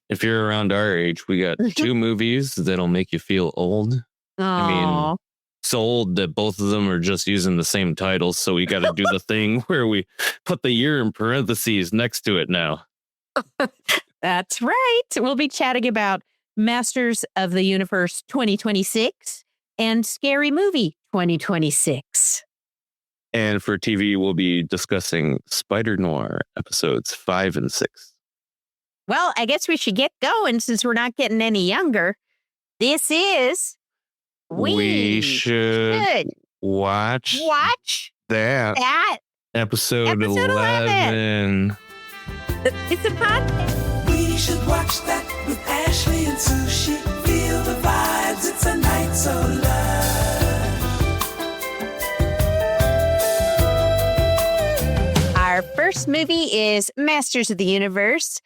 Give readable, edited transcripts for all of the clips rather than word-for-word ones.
if you're around our age, we got two movies that'll make you feel old. I mean, so old that both of them are just using the same titles. So we got to do the thing where we put the year in parentheses next to it now. That's right. We'll be chatting about Masters of the Universe 2026 and Scary Movie 2026. And for TV, we'll be discussing Spider-Noir episodes 5 and 6. Well, I guess we should get going since we're not getting any younger. This is... We should watch that episode 11. It's a podcast. We should watch that with Ashley and Sushi. Feel the vibes, it's a night so lush. Our first movie is Masters of the Universe,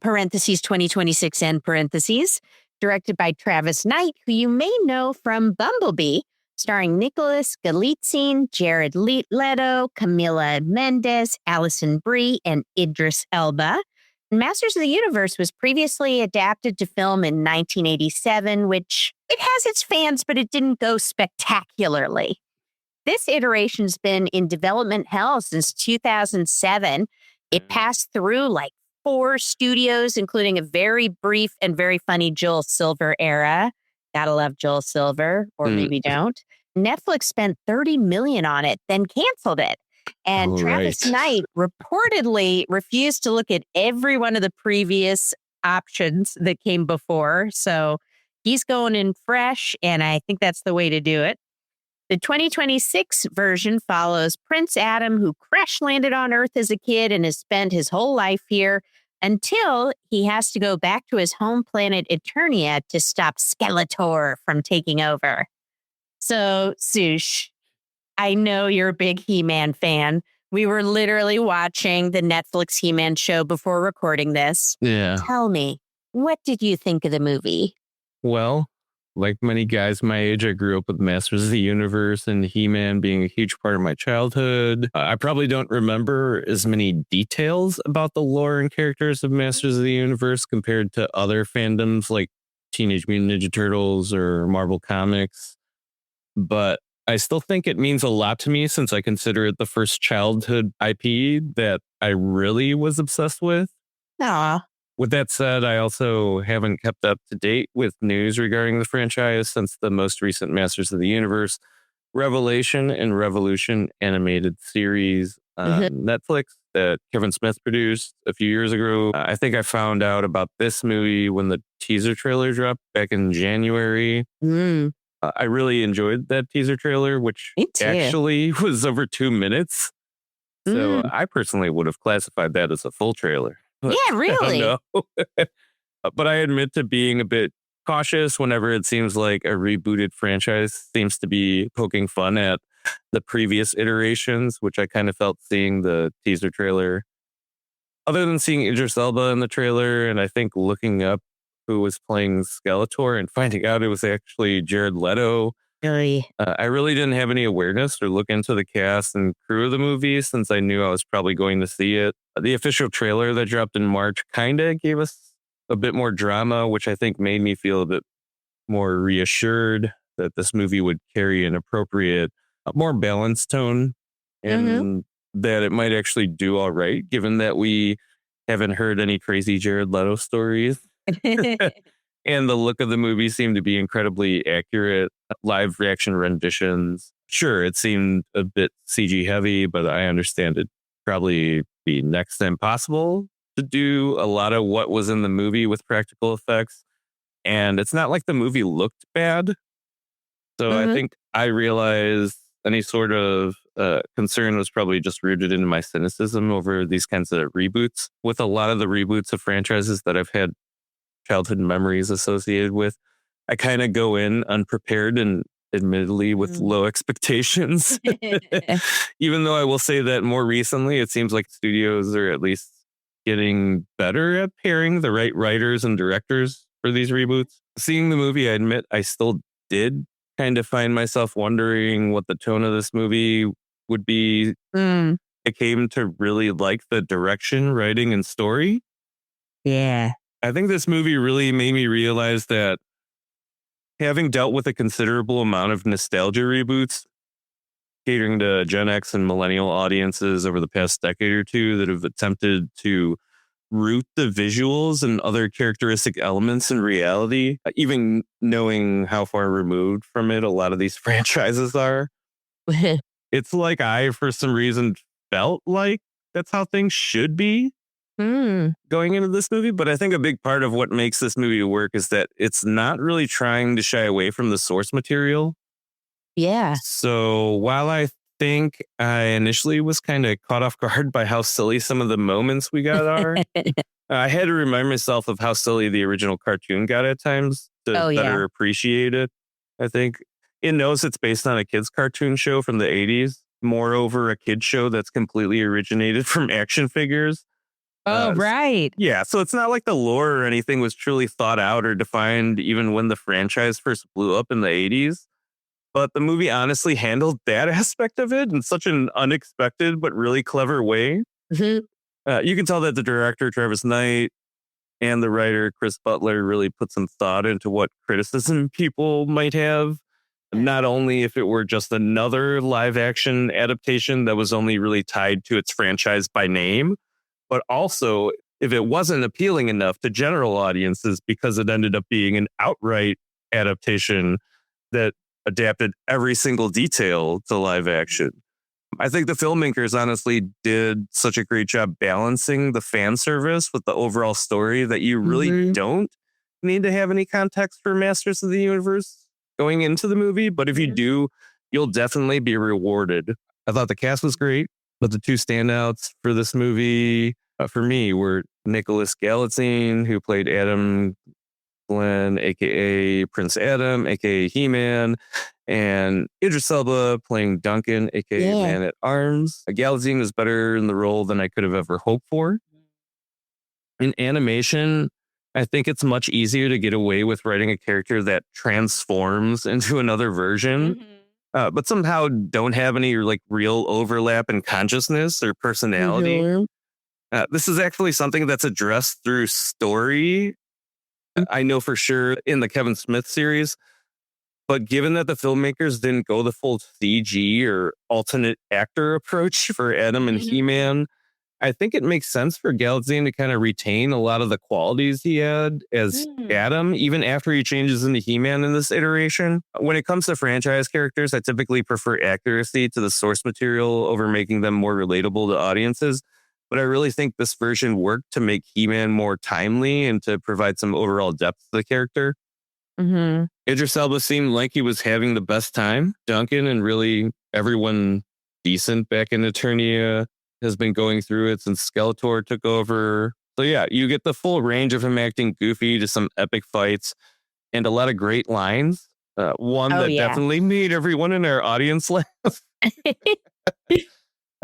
parentheses 2026 end parentheses, directed by Travis Knight, who you may know from Bumblebee, starring Nicholas Galitzine, Jared Leto, Camila Mendes, Alison Brie, and Idris Elba. Masters of the Universe was previously adapted to film in 1987, which it has its fans, but it didn't go spectacularly. This iteration's been in development hell since 2007. It passed through like 4 studios, including a very brief and very funny Joel Silver era. Gotta love Joel Silver, or maybe don't. Netflix spent $30 million on it, then canceled it. And Travis Knight reportedly refused to look at every one of the previous options that came before. So he's going in fresh, and I think that's the way to do it. The 2026 version follows Prince Adam, who crash landed on Earth as a kid and has spent his whole life here until he has to go back to his home planet Eternia to stop Skeletor from taking over. So, Sush, I know you're a big He-Man fan. We were literally watching the Netflix He-Man show before recording this. Yeah. Tell me, what did you think of the movie? Well, like many guys my age, I grew up with Masters of the Universe and He-Man being a huge part of my childhood. I probably don't remember as many details about the lore and characters of Masters of the Universe compared to other fandoms like Teenage Mutant Ninja Turtles or Marvel Comics. But I still think it means a lot to me since I consider it the first childhood IP that I really was obsessed with. Aw. With that said, I also haven't kept up to date with news regarding the franchise since the most recent Masters of the Universe Revelation and Revolution animated series on Netflix that Kevin Smith produced a few years ago. I think I found out about this movie when the teaser trailer dropped back in January. I really enjoyed that teaser trailer, which actually was over 2 minutes. So I personally would have classified that as a full trailer. Yeah, really? I don't know. But I admit to being a bit cautious whenever it seems like a rebooted franchise seems to be poking fun at the previous iterations, which I kind of felt seeing the teaser trailer. Other than seeing Idris Elba in the trailer, and I think looking up who was playing Skeletor and finding out it was actually Jared Leto, I really didn't have any awareness or look into the cast and crew of the movie since I knew I was probably going to see it. The official trailer that dropped in March kind of gave us a bit more drama, which I think made me feel a bit more reassured that this movie would carry an appropriate, more balanced tone and that it might actually do all right, given that we haven't heard any crazy Jared Leto stories. And the look of the movie seemed to be incredibly accurate. Live reaction renditions. Sure, it seemed a bit CG heavy, but I understand it probably be next to impossible to do a lot of what was in the movie with practical effects. And it's not like the movie looked bad. So I think I realized any sort of concern was probably just rooted in my cynicism over these kinds of reboots. With a lot of the reboots of franchises that I've had childhood memories associated with, I kind of go in unprepared and admittedly with low expectations. Even though I will say that more recently, it seems like studios are at least getting better at pairing the right writers and directors for these reboots. Seeing the movie, I admit I still did kind of find myself wondering what the tone of this movie would be. I came to really like the direction, writing, and story. Yeah. I think this movie really made me realize that having dealt with a considerable amount of nostalgia reboots, catering to Gen X and millennial audiences over the past decade or two that have attempted to root the visuals and other characteristic elements in reality, even knowing how far removed from it a lot of these franchises are. It's like I, for some reason, felt like that's how things should be going into this movie. But I think a big part of what makes this movie work is that it's not really trying to shy away from the source material. Yeah. So while I think I initially was kind of caught off guard by how silly some of the moments we got are, I had to remind myself of how silly the original cartoon got at times to better appreciate it. I think it knows it's based on a kid's cartoon show from the 80s. Moreover, a kid's show that's completely originated from action figures. Oh, right. Yeah, so it's not like the lore or anything was truly thought out or defined even when the franchise first blew up in the 80s. But the movie honestly handled that aspect of it in such an unexpected but really clever way. Mm-hmm. You can tell that the director, Travis Knight, and the writer, Chris Butler, really put some thought into what criticism people might have. Not only if it were just another live action adaptation that was only really tied to its franchise by name, but also if it wasn't appealing enough to general audiences because it ended up being an outright adaptation that adapted every single detail to live action. I think the filmmakers honestly did such a great job balancing the fan service with the overall story that you really don't need to have any context for Masters of the Universe going into the movie. But if you do, you'll definitely be rewarded. I thought the cast was great, but the two standouts for this movie for me were Nicholas Galitzine, who played Adam Glenn, aka Prince Adam, aka He-Man, and Idris Elba playing Duncan, aka Man at Arms. Galitzine was better in the role than I could have ever hoped for. In animation, I think it's much easier to get away with writing a character that transforms into another version, but somehow don't have any like real overlap in consciousness or personality. This is actually something that's addressed through story. I know for sure in the Kevin Smith series, but given that the filmmakers didn't go the full CG or alternate actor approach for Adam and He-Man, I think it makes sense for Galitzine to kind of retain a lot of the qualities he had as Adam, even after he changes into He-Man in this iteration. When it comes to franchise characters, I typically prefer accuracy to the source material over making them more relatable to audiences. But I really think this version worked to make He-Man more timely and to provide some overall depth to the character. Idris Elba seemed like he was having the best time. Duncan and really everyone decent back in Eternia has been going through it since Skeletor took over. So yeah, you get the full range of him acting goofy to some epic fights and a lot of great lines. One that definitely made everyone in our audience laugh.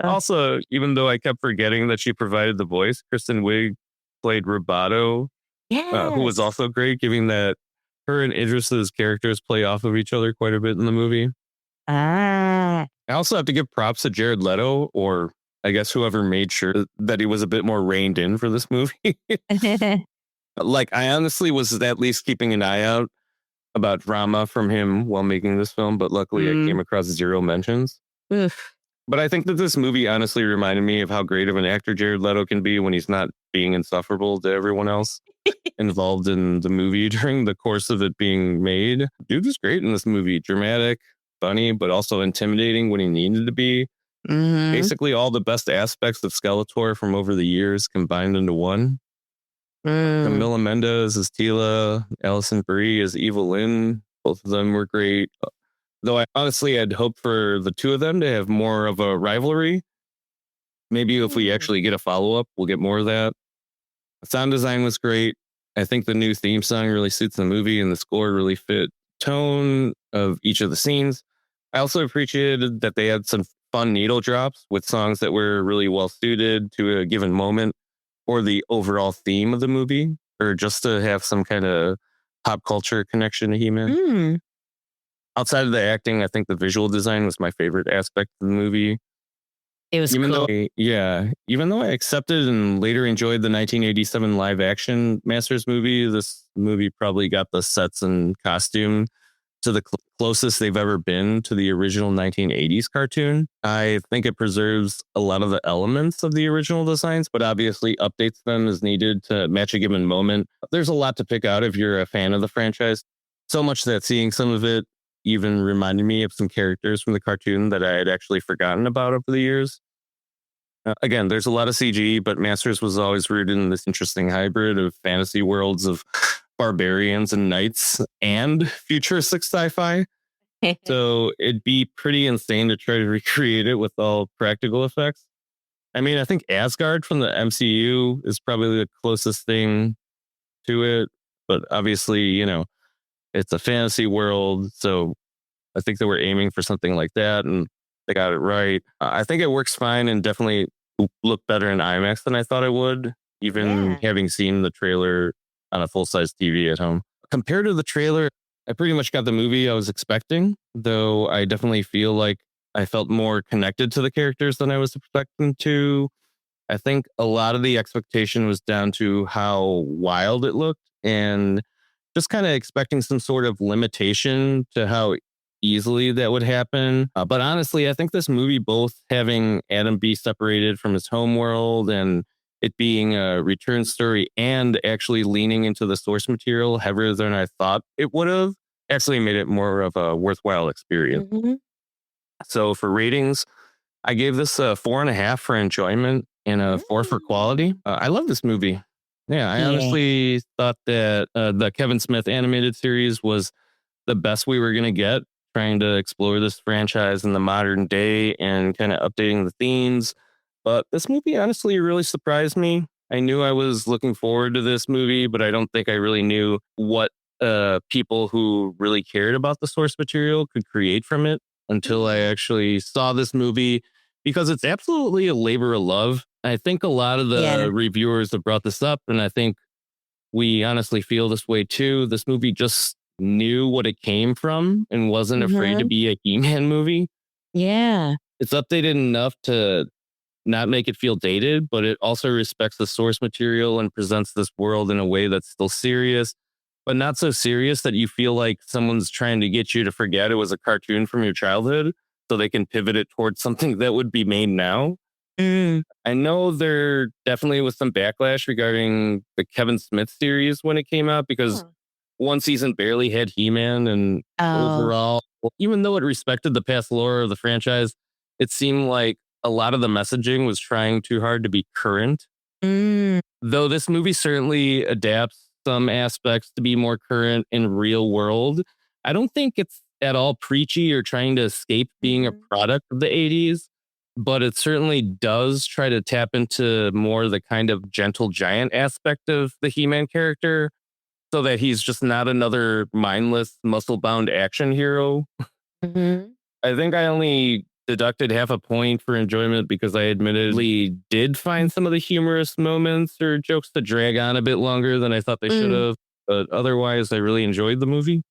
Also, even though I kept forgetting that she provided the voice, Kristen Wiig played Roboto, who was also great, given that her and Idris's characters play off of each other quite a bit in the movie. I also have to give props to Jared Leto, or I guess whoever made sure that he was a bit more reined in for this movie. Like, I honestly was at least keeping an eye out about drama from him while making this film, but luckily I came across zero mentions. But I think that this movie honestly reminded me of how great of an actor Jared Leto can be when he's not being insufferable to everyone else involved in the movie during the course of it being made. Dude was great in this movie. Dramatic, funny, but also intimidating when he needed to be. Basically all the best aspects of Skeletor from over the years combined into one. Camila Mendes as Tila, Alison Brie as Evil Lynn. Both of them were great. Though I honestly had hoped for the two of them to have more of a rivalry. Maybe if we actually get a follow-up, we'll get more of that. The sound design was great. I think the new theme song really suits the movie and the score really fit tone of each of the scenes. I also appreciated that they had some fun needle drops with songs that were really well suited to a given moment or the overall theme of the movie, or just to have some kind of pop culture connection to He-Man. Outside of the acting, I think the visual design was my favorite aspect of the movie. It was cool. Even though I accepted and later enjoyed the 1987 live action Masters movie, this movie probably got the sets and costume to the closest they've ever been to the original 1980s cartoon. I think it preserves a lot of the elements of the original designs, but obviously updates them as needed to match a given moment. There's a lot to pick out if you're a fan of the franchise. So much that seeing some of it even reminded me of some characters from the cartoon that I had actually forgotten about over the years. Again, there's a lot of CG, but Masters was always rooted in this interesting hybrid of fantasy worlds of barbarians and knights and futuristic sci-fi. So it'd be pretty insane to try to recreate it with all practical effects. I mean, I think Asgard from the MCU is probably the closest thing to it, but obviously, it's a fantasy world, so I think they were aiming for something like that, and they got it right. I think it works fine and definitely looked better in IMAX than I thought it would, even having seen the trailer on a full-size TV at home. Compared to the trailer, I pretty much got the movie I was expecting, though I definitely feel like I felt more connected to the characters than I was expecting to. I think a lot of the expectation was down to how wild it looked and just kind of expecting some sort of limitation to how easily that would happen. But honestly, I think this movie, both having Adam be separated from his home world and it being a return story and actually leaning into the source material heavier than I thought it would have, actually made it more of a worthwhile experience. Mm-hmm. So for ratings, I gave this a 4.5 for enjoyment and a 4 for quality. I love this movie. Yeah, I honestly thought that the Kevin Smith animated series was the best we were going to get, trying to explore this franchise in the modern day and kind of updating the themes. But this movie honestly really surprised me. I knew I was looking forward to this movie, but I don't think I really knew what people who really cared about the source material could create from it until I actually saw this movie, because it's absolutely a labor of love. I think a lot of the reviewers have brought this up, and I think we honestly feel this way too. This movie just knew what it came from and wasn't afraid to be a He-Man movie. Yeah. It's updated enough to not make it feel dated, but it also respects the source material and presents this world in a way that's still serious, but not so serious that you feel like someone's trying to get you to forget it was a cartoon from your childhood so they can pivot it towards something that would be made now. I know there definitely was some backlash regarding the Kevin Smith series when it came out, because one season barely had He-Man, and overall, even though it respected the past lore of the franchise, it seemed like a lot of the messaging was trying too hard to be current. Though this movie certainly adapts some aspects to be more current in real world, I don't think it's at all preachy or trying to escape being a product of the 80s, but it certainly does try to tap into more the kind of gentle giant aspect of the He-Man character, so that he's just not another mindless, muscle-bound action hero. I think I only deducted half a point for enjoyment because I admittedly did find some of the humorous moments or jokes to drag on a bit longer than I thought they should have. But otherwise, I really enjoyed the movie.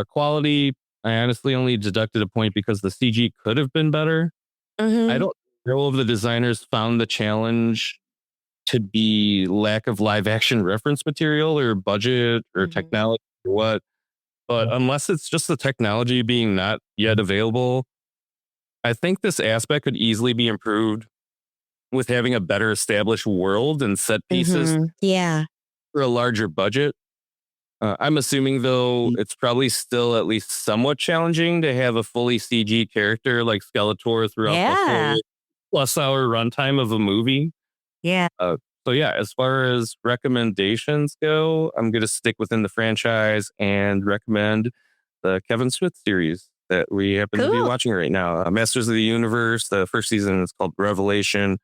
Quality, I honestly only deducted a point because the CG could have been better. I don't know if the designers found the challenge to be lack of live action reference material or budget or technology or what. But unless it's just the technology being not yet available, I think this aspect could easily be improved with having a better established world and set pieces for a larger budget. I'm assuming, though, it's probably still at least somewhat challenging to have a fully CG character like Skeletor throughout the whole plus-hour runtime of a movie. So yeah, as far as recommendations go, I'm going to stick within the franchise and recommend the Kevin Smith series that we happen to be watching right now. Masters of the Universe, the first season is called Revelation,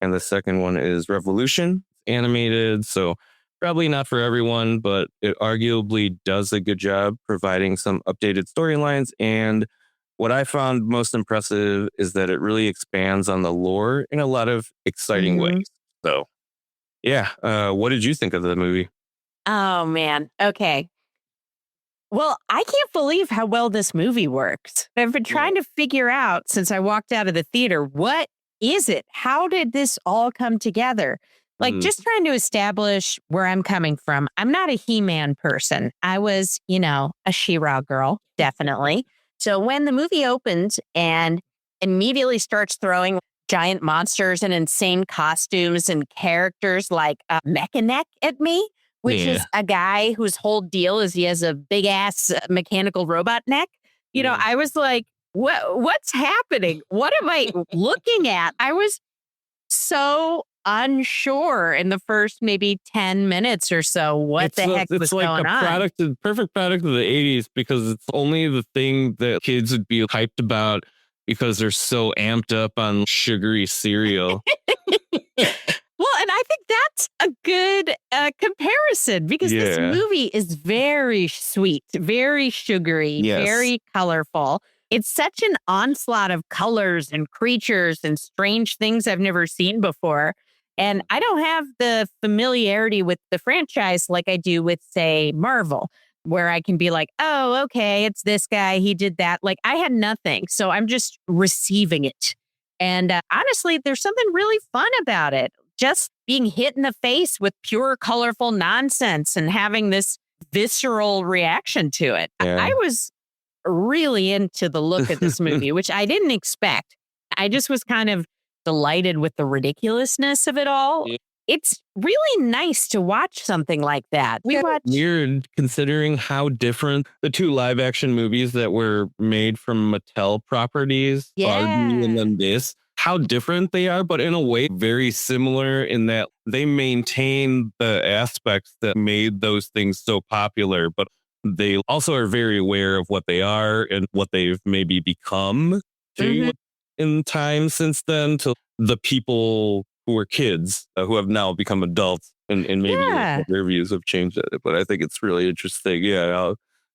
and the second one is Revolution. It's animated, so probably not for everyone, but it arguably does a good job providing some updated storylines. And what I found most impressive is that it really expands on the lore in a lot of exciting ways. So yeah, what did you think of the movie? Oh, man. Okay. Well, I can't believe how well this movie works. I've been trying to figure out since I walked out of the theater what is it? How did this all come together? Like, just trying to establish where I'm coming from. I'm not a He-Man person. I was, a She-Ra girl, definitely. So when the movie opens and immediately starts throwing giant monsters and insane costumes and characters like Mechanic at me, which is a guy whose whole deal is he has a big ass mechanical robot neck. I was like, what's happening? What am I looking at? I was so unsure in the first maybe 10 minutes or so what the heck was going on. It's like a perfect product of the 80s because it's only the thing that kids would be hyped about because they're so amped up on sugary cereal. Well, and I think that's a good comparison because this movie is very sweet, very sugary, very colorful. It's such an onslaught of colors and creatures and strange things I've never seen before. And I don't have the familiarity with the franchise like I do with, say, Marvel, where I can be like, oh, okay, it's this guy. He did that. Like I had nothing. So I'm just receiving it. And honestly, there's something really fun about it. Just being hit in the face with pure, colorful nonsense and having this visceral reaction to it. Yeah. I was really into the look of this movie, which I didn't expect. I just was kind of delighted with the ridiculousness of it all. Yeah. It's really nice to watch something like that. Weird considering how different the two live action movies that were made from Mattel properties are, and then this, how different they are, but in a way very similar in that they maintain the aspects that made those things so popular, but they also are very aware of what they are and what they've maybe become in time since then to the people who were kids who have now become adults and maybe their views have changed it. But I think it's really interesting. Yeah.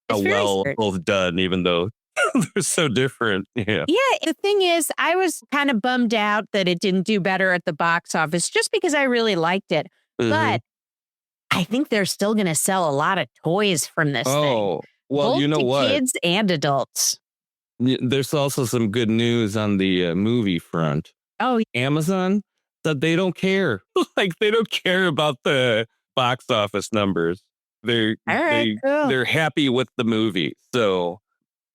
How well both done, even though they're so different. Yeah. Yeah. The thing is, I was kind of bummed out that it didn't do better at the box office just because I really liked it. But I think they're still going to sell a lot of toys from this thing. Oh, well, both you know what? Kids and adults. There's also some good news on the movie front. Oh, Amazon said they don't care. Like they don't care about the box office numbers. They're happy with the movie. So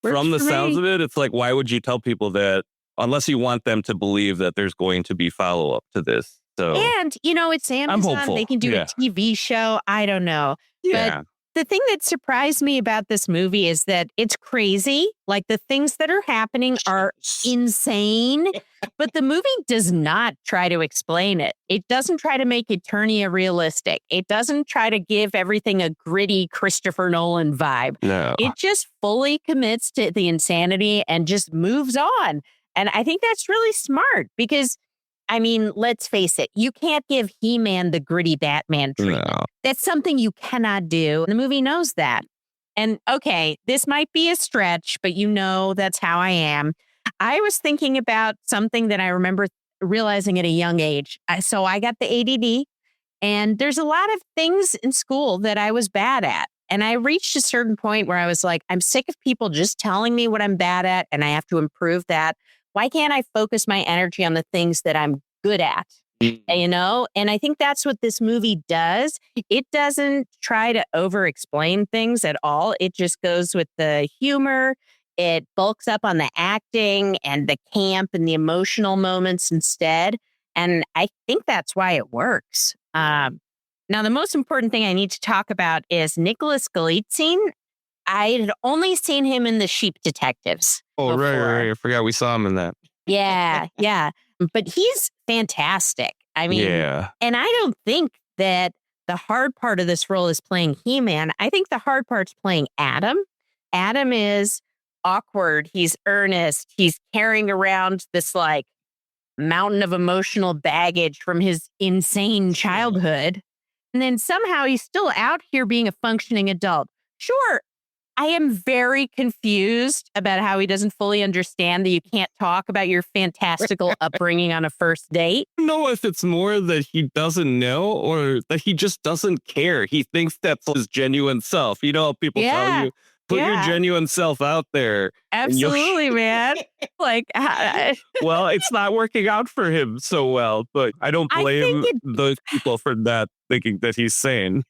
from the sounds of it, it's like, why would you tell people that unless you want them to believe that there's going to be follow up to this? So, and it's Amazon. They can do a TV show. I don't know. Yeah. But the thing that surprised me about this movie is that it's crazy. Like the things that are happening are insane, but the movie does not try to explain it. It doesn't try to make Eternia realistic. It doesn't try to give everything a gritty Christopher Nolan vibe. No. It just fully commits to the insanity and just moves on. And I think that's really smart because I mean, let's face it, you can't give He-Man the gritty Batman treatment. No. That's something you cannot do. The movie knows that. And okay, this might be a stretch, but that's how I am. I was thinking about something that I remember realizing at a young age. So I got the ADD, and there's a lot of things in school that I was bad at. And I reached a certain point where I was like, I'm sick of people just telling me what I'm bad at, and I have to improve that. Why can't I focus my energy on the things that I'm good at? And I think that's what this movie does. It doesn't try to over-explain things at all. It just goes with the humor. It bulks up on the acting and the camp and the emotional moments instead. And I think that's why it works. Now, the most important thing I need to talk about is Nicholas Galitzine. I had only seen him in The Sheep Detectives. Oh, right. I forgot we saw him in that. Yeah. But he's fantastic. I mean, and I don't think that the hard part of this role is playing He-Man. I think the hard part's playing Adam. Adam is awkward. He's earnest. He's carrying around this like mountain of emotional baggage from his insane childhood. And then somehow he's still out here being a functioning adult. Sure, I am very confused about how he doesn't fully understand that you can't talk about your fantastical upbringing on a first date. I don't know if it's more that he doesn't know or that he just doesn't care. He thinks that's his genuine self. People tell you Put your Yeah. genuine self out there. Absolutely, man. Like, Well, it's not working out for him so well, but I don't I blame think those people for not thinking that he's sane.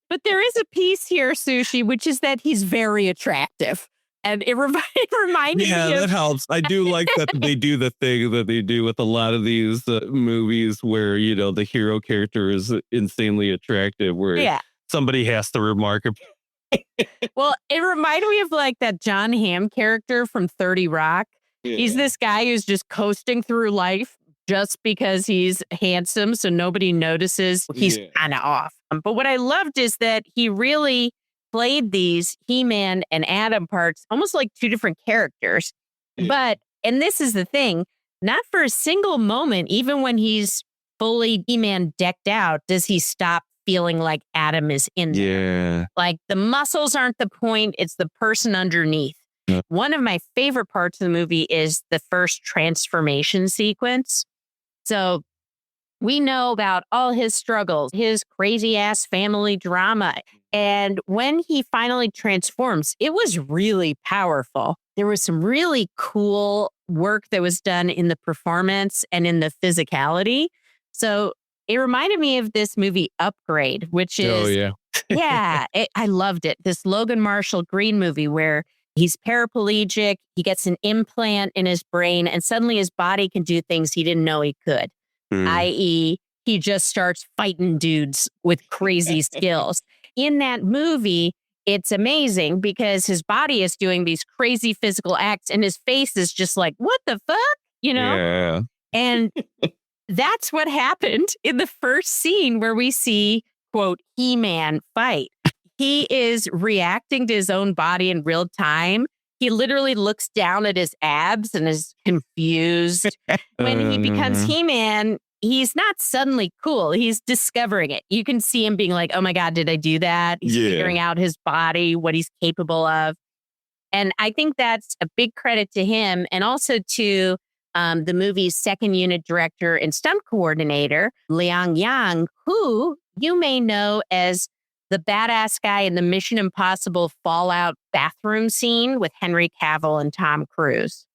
but there is a piece here, Sushi, which is that he's very attractive. And it reminded Yeah, me that of helps. I do like that they do the thing that they do with a lot of these movies where, the hero character is insanely attractive, where yeah. somebody has to remark it. Well, it reminded me of like that John Hamm character from 30 Rock. He's this guy who's just coasting through life just because he's handsome, so nobody notices he's kind of off. But what I loved is that he really played these He-Man and Adam parts almost like two different characters. But, and this is the thing, not for a single moment, even when he's fully He-Man decked out, does he stop feeling like Adam is in there. Yeah. Like the muscles aren't the point, it's the person underneath. Yeah. One of my favorite parts of the movie is the first transformation sequence. So we know about all his struggles, his crazy ass family drama. And when he finally transforms, it was really powerful. There was some really cool work that was done in the performance and in the physicality. So it reminded me of this movie Upgrade, which is, I loved it. This Logan Marshall Green movie where he's paraplegic, he gets an implant in his brain, and suddenly his body can do things he didn't know he could, i.e., he just starts fighting dudes with crazy skills. In that movie, it's amazing because his body is doing these crazy physical acts and his face is just like, what the fuck? Yeah. And that's what happened in the first scene where we see, quote, He-Man fight. He is reacting to his own body in real time. He literally looks down at his abs and is confused. When he becomes He-Man, he's not suddenly cool. He's discovering it. You can see him being like, oh my God, did I do that? He's figuring out his body, what he's capable of. And I think that's a big credit to him and also to the movie's second unit director and stunt coordinator, Liang Yang, who you may know as the badass guy in the Mission Impossible Fallout bathroom scene with Henry Cavill and Tom Cruise.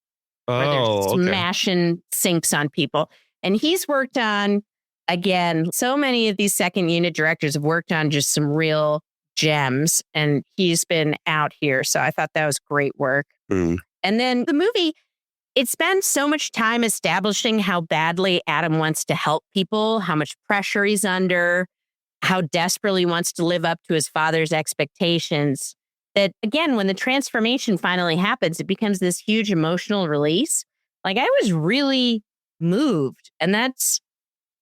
Where they're smashing sinks on people. And he's worked on, again, so many of these second unit directors have worked on just some real gems. And he's been out here. So I thought that was great work. And then the movie, it spends so much time establishing how badly Adam wants to help people, how much pressure he's under, how desperately he wants to live up to his father's expectations. That, again, when the transformation finally happens, it becomes this huge emotional release. Like, I was really moved. And that's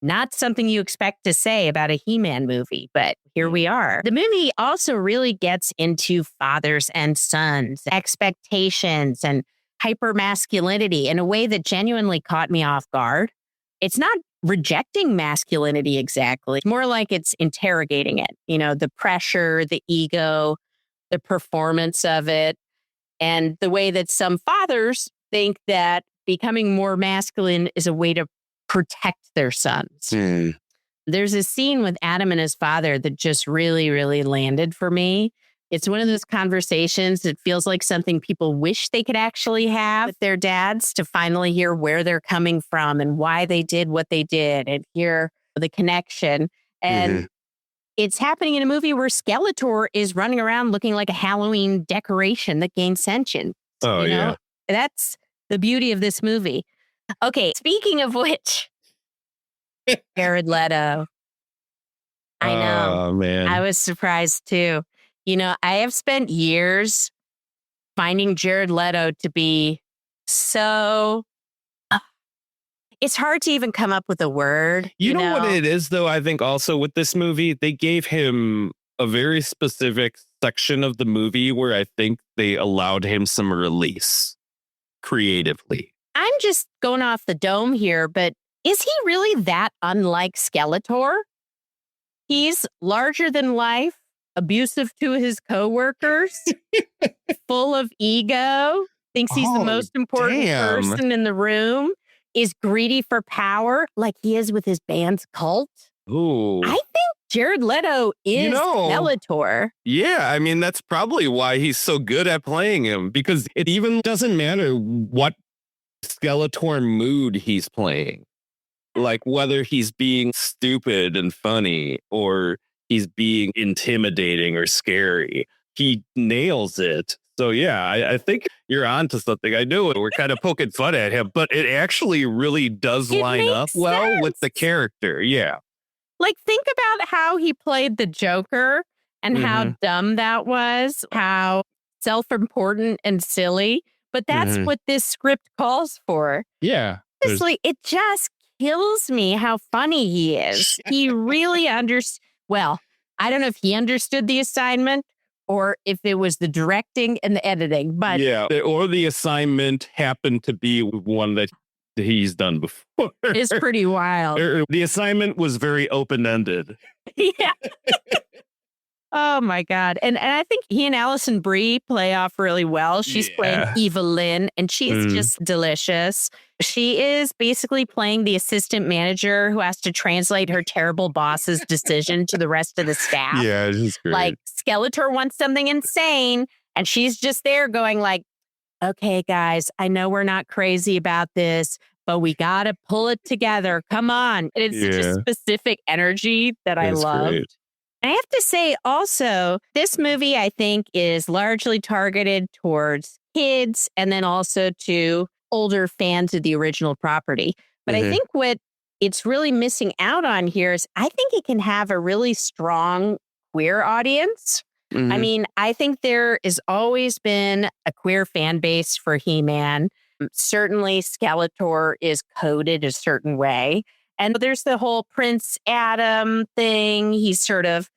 not something you expect to say about a He-Man movie, but here we are. The movie also really gets into fathers and sons, expectations, and hypermasculinity in a way that genuinely caught me off guard. It's not rejecting masculinity exactly. It's more like it's interrogating it. The pressure, the ego, the performance of it, and the way that some fathers think that becoming more masculine is a way to protect their sons. There's a scene with Adam and his father that just really, really landed for me. It's one of those conversations that feels like something people wish they could actually have with their dads, to finally hear where they're coming from and why they did what they did and hear the connection. And it's happening in a movie where Skeletor is running around looking like a Halloween decoration that gains sentience. That's the beauty of this movie. Okay, speaking of which, Jared Leto. I know. Oh, man. I was surprised too. I have spent years finding Jared Leto to be so... it's hard to even come up with a word. You know what it is, though? I think also with this movie, they gave him a very specific section of the movie where I think they allowed him some release creatively. I'm just going off the dome here, but is he really that unlike Skeletor? He's larger than life, abusive to his coworkers, full of ego, thinks he's the most important person in the room, is greedy for power like he is with his band's cult. Ooh. I think Jared Leto is Skeletor. Yeah, I mean, that's probably why he's so good at playing him, because it even doesn't matter what Skeletor mood he's playing. Like whether he's being stupid and funny or he's being intimidating or scary, he nails it. So yeah, I think you're onto something. I knew it. We're kind of poking fun at him, but it actually really does line up well with the character. Yeah. Like, think about how he played the Joker and how dumb that was, how self-important and silly. But that's what this script calls for. Yeah. Honestly, it just kills me how funny he is. He really well, I don't know if he understood the assignment or if it was the directing and the editing, but yeah, or the assignment happened to be one that he's done before. It's pretty wild. The assignment was very open-ended. Yeah. Oh my God. And I think he and Alison Brie play off really well. She's playing Evelyn and she's just delicious. She is basically playing the assistant manager who has to translate her terrible boss's decision to the rest of the staff. Yeah, she's great. Like Skeletor wants something insane and she's just there going like, okay, guys, I know we're not crazy about this, but we got to pull it together. Come on. And it's such a specific energy that I loved. Great. I have to say also, this movie, I think, is largely targeted towards kids and then also to older fans of the original property. But I think what it's really missing out on here is I think it can have a really strong queer audience. I mean, I think there has always been a queer fan base for He-Man. Certainly, Skeletor is coded a certain way. And there's the whole Prince Adam thing. He's sort of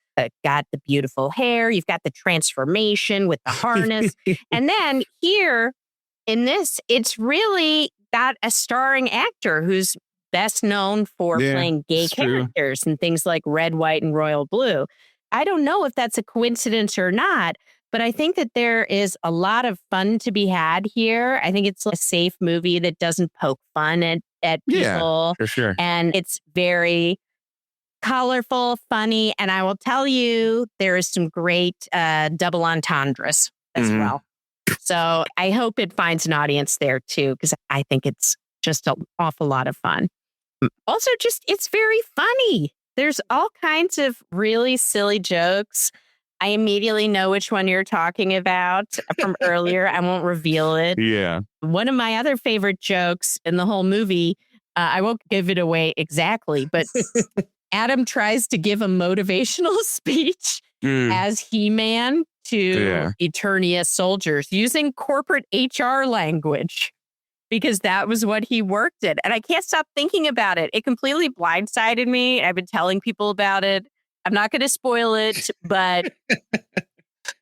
got the beautiful hair. You've got the transformation with the harness. And then here in this, it's really got a starring actor who's best known for playing gay characters and things like Red, White, and Royal Blue. I don't know if that's a coincidence or not, but I think that there is a lot of fun to be had here. I think it's a safe movie that doesn't poke fun at people. For sure. And it's very colorful, funny. And I will tell you, there is some great double entendres as well. So I hope it finds an audience there too, because I think it's just an awful lot of fun. Also, it's very funny. There's all kinds of really silly jokes. I immediately know which one you're talking about from earlier. I won't reveal it. Yeah. One of my other favorite jokes in the whole movie, I won't give it away exactly, but Adam tries to give a motivational speech as He-Man to Eternia soldiers using corporate HR language because that was what he worked in. And I can't stop thinking about it. It completely blindsided me. I've been telling people about it. I'm not going to spoil it, but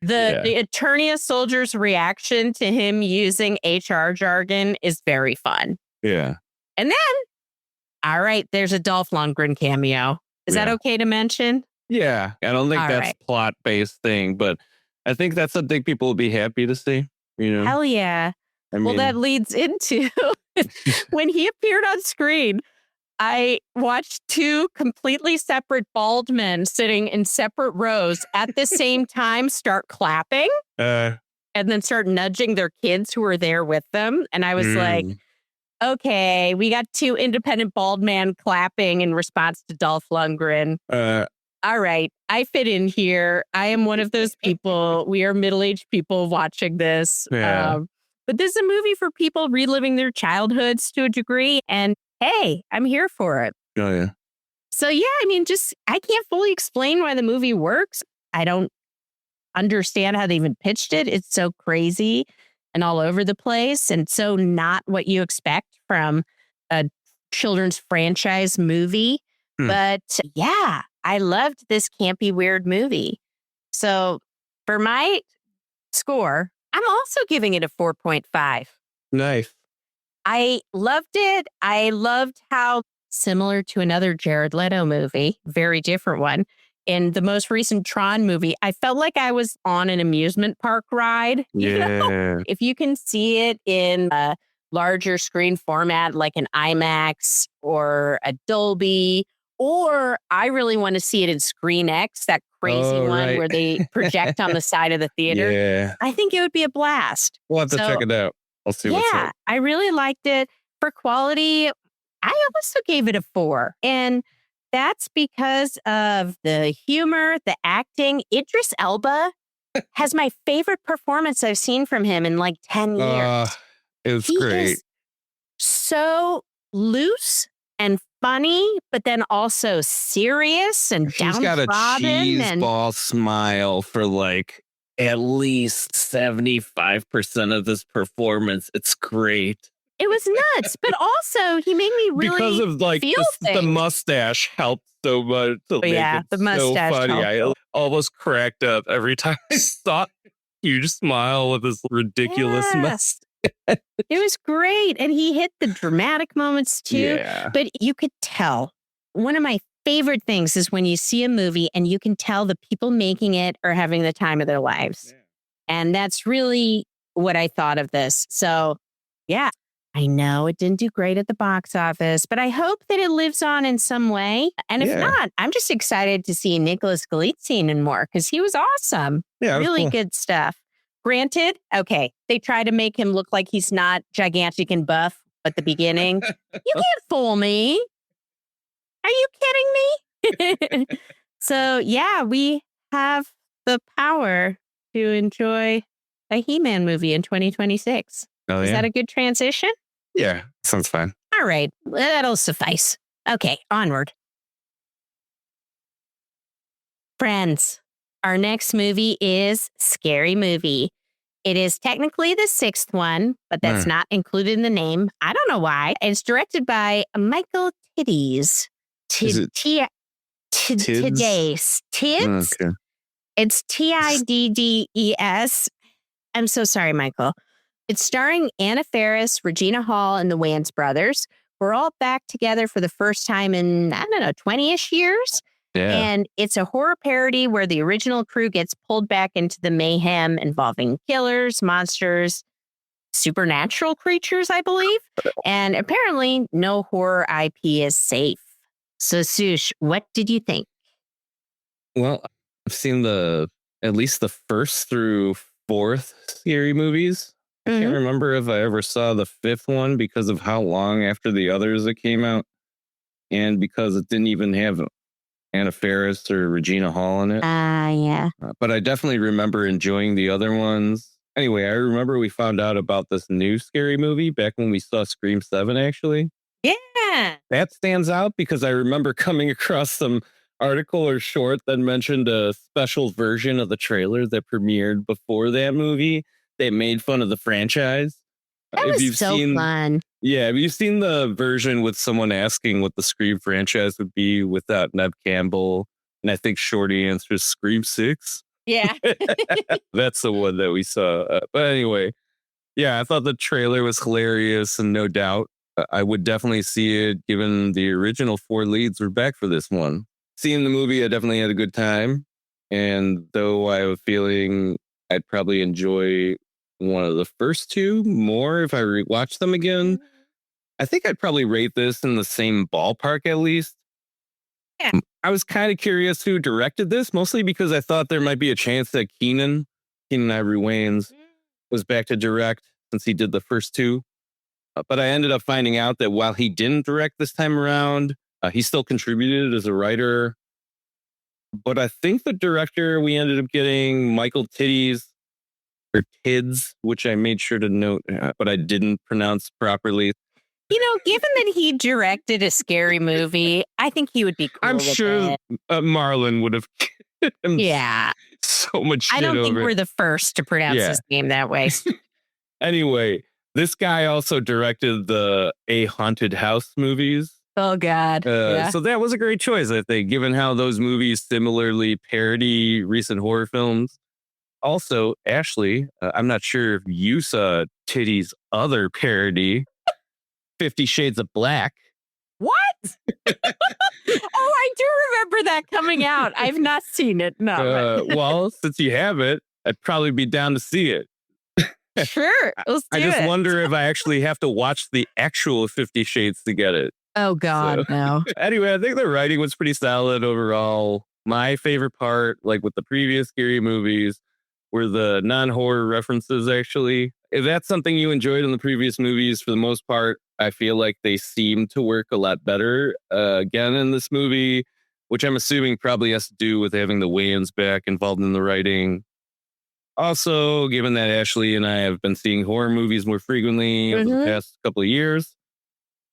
the Eternia soldiers' reaction to him using HR jargon is very fun. Yeah. And then, all right, there's a Dolph Lundgren cameo. Is that okay to mention? Yeah. I don't think that's plot-based thing, but I think that's something people will be happy to see. You know? Hell yeah. Well, that leads into when he appeared on screen, I watched two completely separate bald men sitting in separate rows at the same time start clapping and then start nudging their kids who were there with them. And I was like, okay, we got two independent bald men clapping in response to Dolph Lundgren. All right, I fit in here. I am one of those people. We are middle-aged people watching this. Yeah. But this is a movie for people reliving their childhoods to a degree. And hey, I'm here for it. Oh, yeah. So, yeah, I mean, I can't fully explain why the movie works. I don't understand how they even pitched it. It's so crazy and all over the place and so not what you expect from a children's franchise movie. But yeah, I loved this campy, weird movie. So for my score, I'm also giving it a 4.5. Nice. I loved it. I loved how similar to another Jared Leto movie, very different one. In the most recent Tron movie, I felt like I was on an amusement park ride. You know? If you can see it in a larger screen format, like an IMAX or a Dolby Or I really want to see it in Screen X, that crazy one where they project on the side of the theater. Yeah. I think it would be a blast. We'll have to check it out. I'll see what's up. I really liked it. For quality, I also gave it a 4. And that's because of the humor, the acting. Idris Elba has my favorite performance I've seen from him in like 10 years. It was He great. is so loose and funny, but then also serious and He's got a downtrodden. cheeseball smile for like at least 75% of this performance. It's great. It was nuts, but also he made me really because of like feel the things. mustache helped so much to make it the mustache so funny. helped. I almost cracked up every time I saw a huge smile with this ridiculous mustache. It was great. And he hit the dramatic moments too. Yeah. But you could tell. One of my favorite things is when you see a movie and you can tell the people making it are having the time of their lives. Yeah. And that's really what I thought of this. So, yeah, I know it didn't do great at the box office, but I hope that it lives on in some way. And if not, I'm just excited to see Nicholas Galitzine and more because he was awesome. Yeah, really cool. Good stuff. Granted, okay, they try to make him look like he's not gigantic and buff at the beginning. You can't fool me. Are you kidding me? So, yeah, we have the power to enjoy a He-Man movie in 2026. Oh, Is that a good transition? Yeah, sounds fine. All right, that'll suffice. Okay, onward. Friends, our next movie is Scary Movie. It is technically the 6th one, but that's not included in the name. I don't know why. It's directed by Michael Tiddes. Tids? Tiddes. Okay. It's Tiddes. I'm so sorry, Michael. It's starring Anna Faris, Regina Hall, and the Wayans brothers. We're all back together for the first time in, 20-ish years. Yeah. And it's a horror parody where the original crew gets pulled back into the mayhem involving killers, monsters, supernatural creatures, I believe. And apparently no horror IP is safe. So, Sush, what did you think? Well, I've seen at least the first through 4th Scary movies. I can't remember if I ever saw the 5th one because of how long after the others it came out. And because it didn't even have Anna Faris or Regina Hall in it. Yeah. But I definitely remember enjoying the other ones. Anyway, I remember we found out about this new Scary Movie back when we saw Scream 7, actually. Yeah. That stands out because I remember coming across some article or short that mentioned a special version of the trailer that premiered before that movie. They made fun of the franchise. That was so fun. Yeah, have you seen the version with someone asking what the Scream franchise would be without Neve Campbell? And I think Shorty answers Scream 6. Yeah. That's the one that we saw. But anyway, yeah, I thought the trailer was hilarious and no doubt I would definitely see it given the original 4 leads were back for this one. Seeing the movie, I definitely had a good time. And though I have a feeling I'd probably enjoy one of the first 2 more if I rewatch them again, I think I'd probably rate this in the same ballpark at least. Yeah. I was kind of curious who directed this, mostly because I thought there might be a chance that Keenan Ivory Wayans was back to direct since he did the first 2. But I ended up finding out that while he didn't direct this time around, he still contributed as a writer. But I think the director we ended up getting, Michael Tiddes, or Tiddes, which I made sure to note, but I didn't pronounce properly. Given that he directed a Scary Movie, I think he would be cool. I'm sure Marlon would have given him so much shit. I don't think over we're the first to pronounce his name that way. Anyway, this guy also directed the A Haunted House movies. Oh, God. So that was a great choice, I think, given how those movies similarly parody recent horror films. Also, Ashley, I'm not sure if you saw Tiddy's other parody, 50 Shades of Black. What? I do remember that coming out. I've not seen it. No. Well, since you have it, I'd probably be down to see it. Sure. Let's do I just wonder if I actually have to watch the actual 50 Shades to get it. Oh, God, no. Anyway, I think the writing was pretty solid overall. My favorite part, like with the previous scary movies, were the non-horror references, actually. If that's something you enjoyed in the previous movies, for the most part, I feel like they seem to work a lot better again in this movie, which I'm assuming probably has to do with having the Wayans back involved in the writing. Also, given that Ashley and I have been seeing horror movies more frequently over the past couple of years,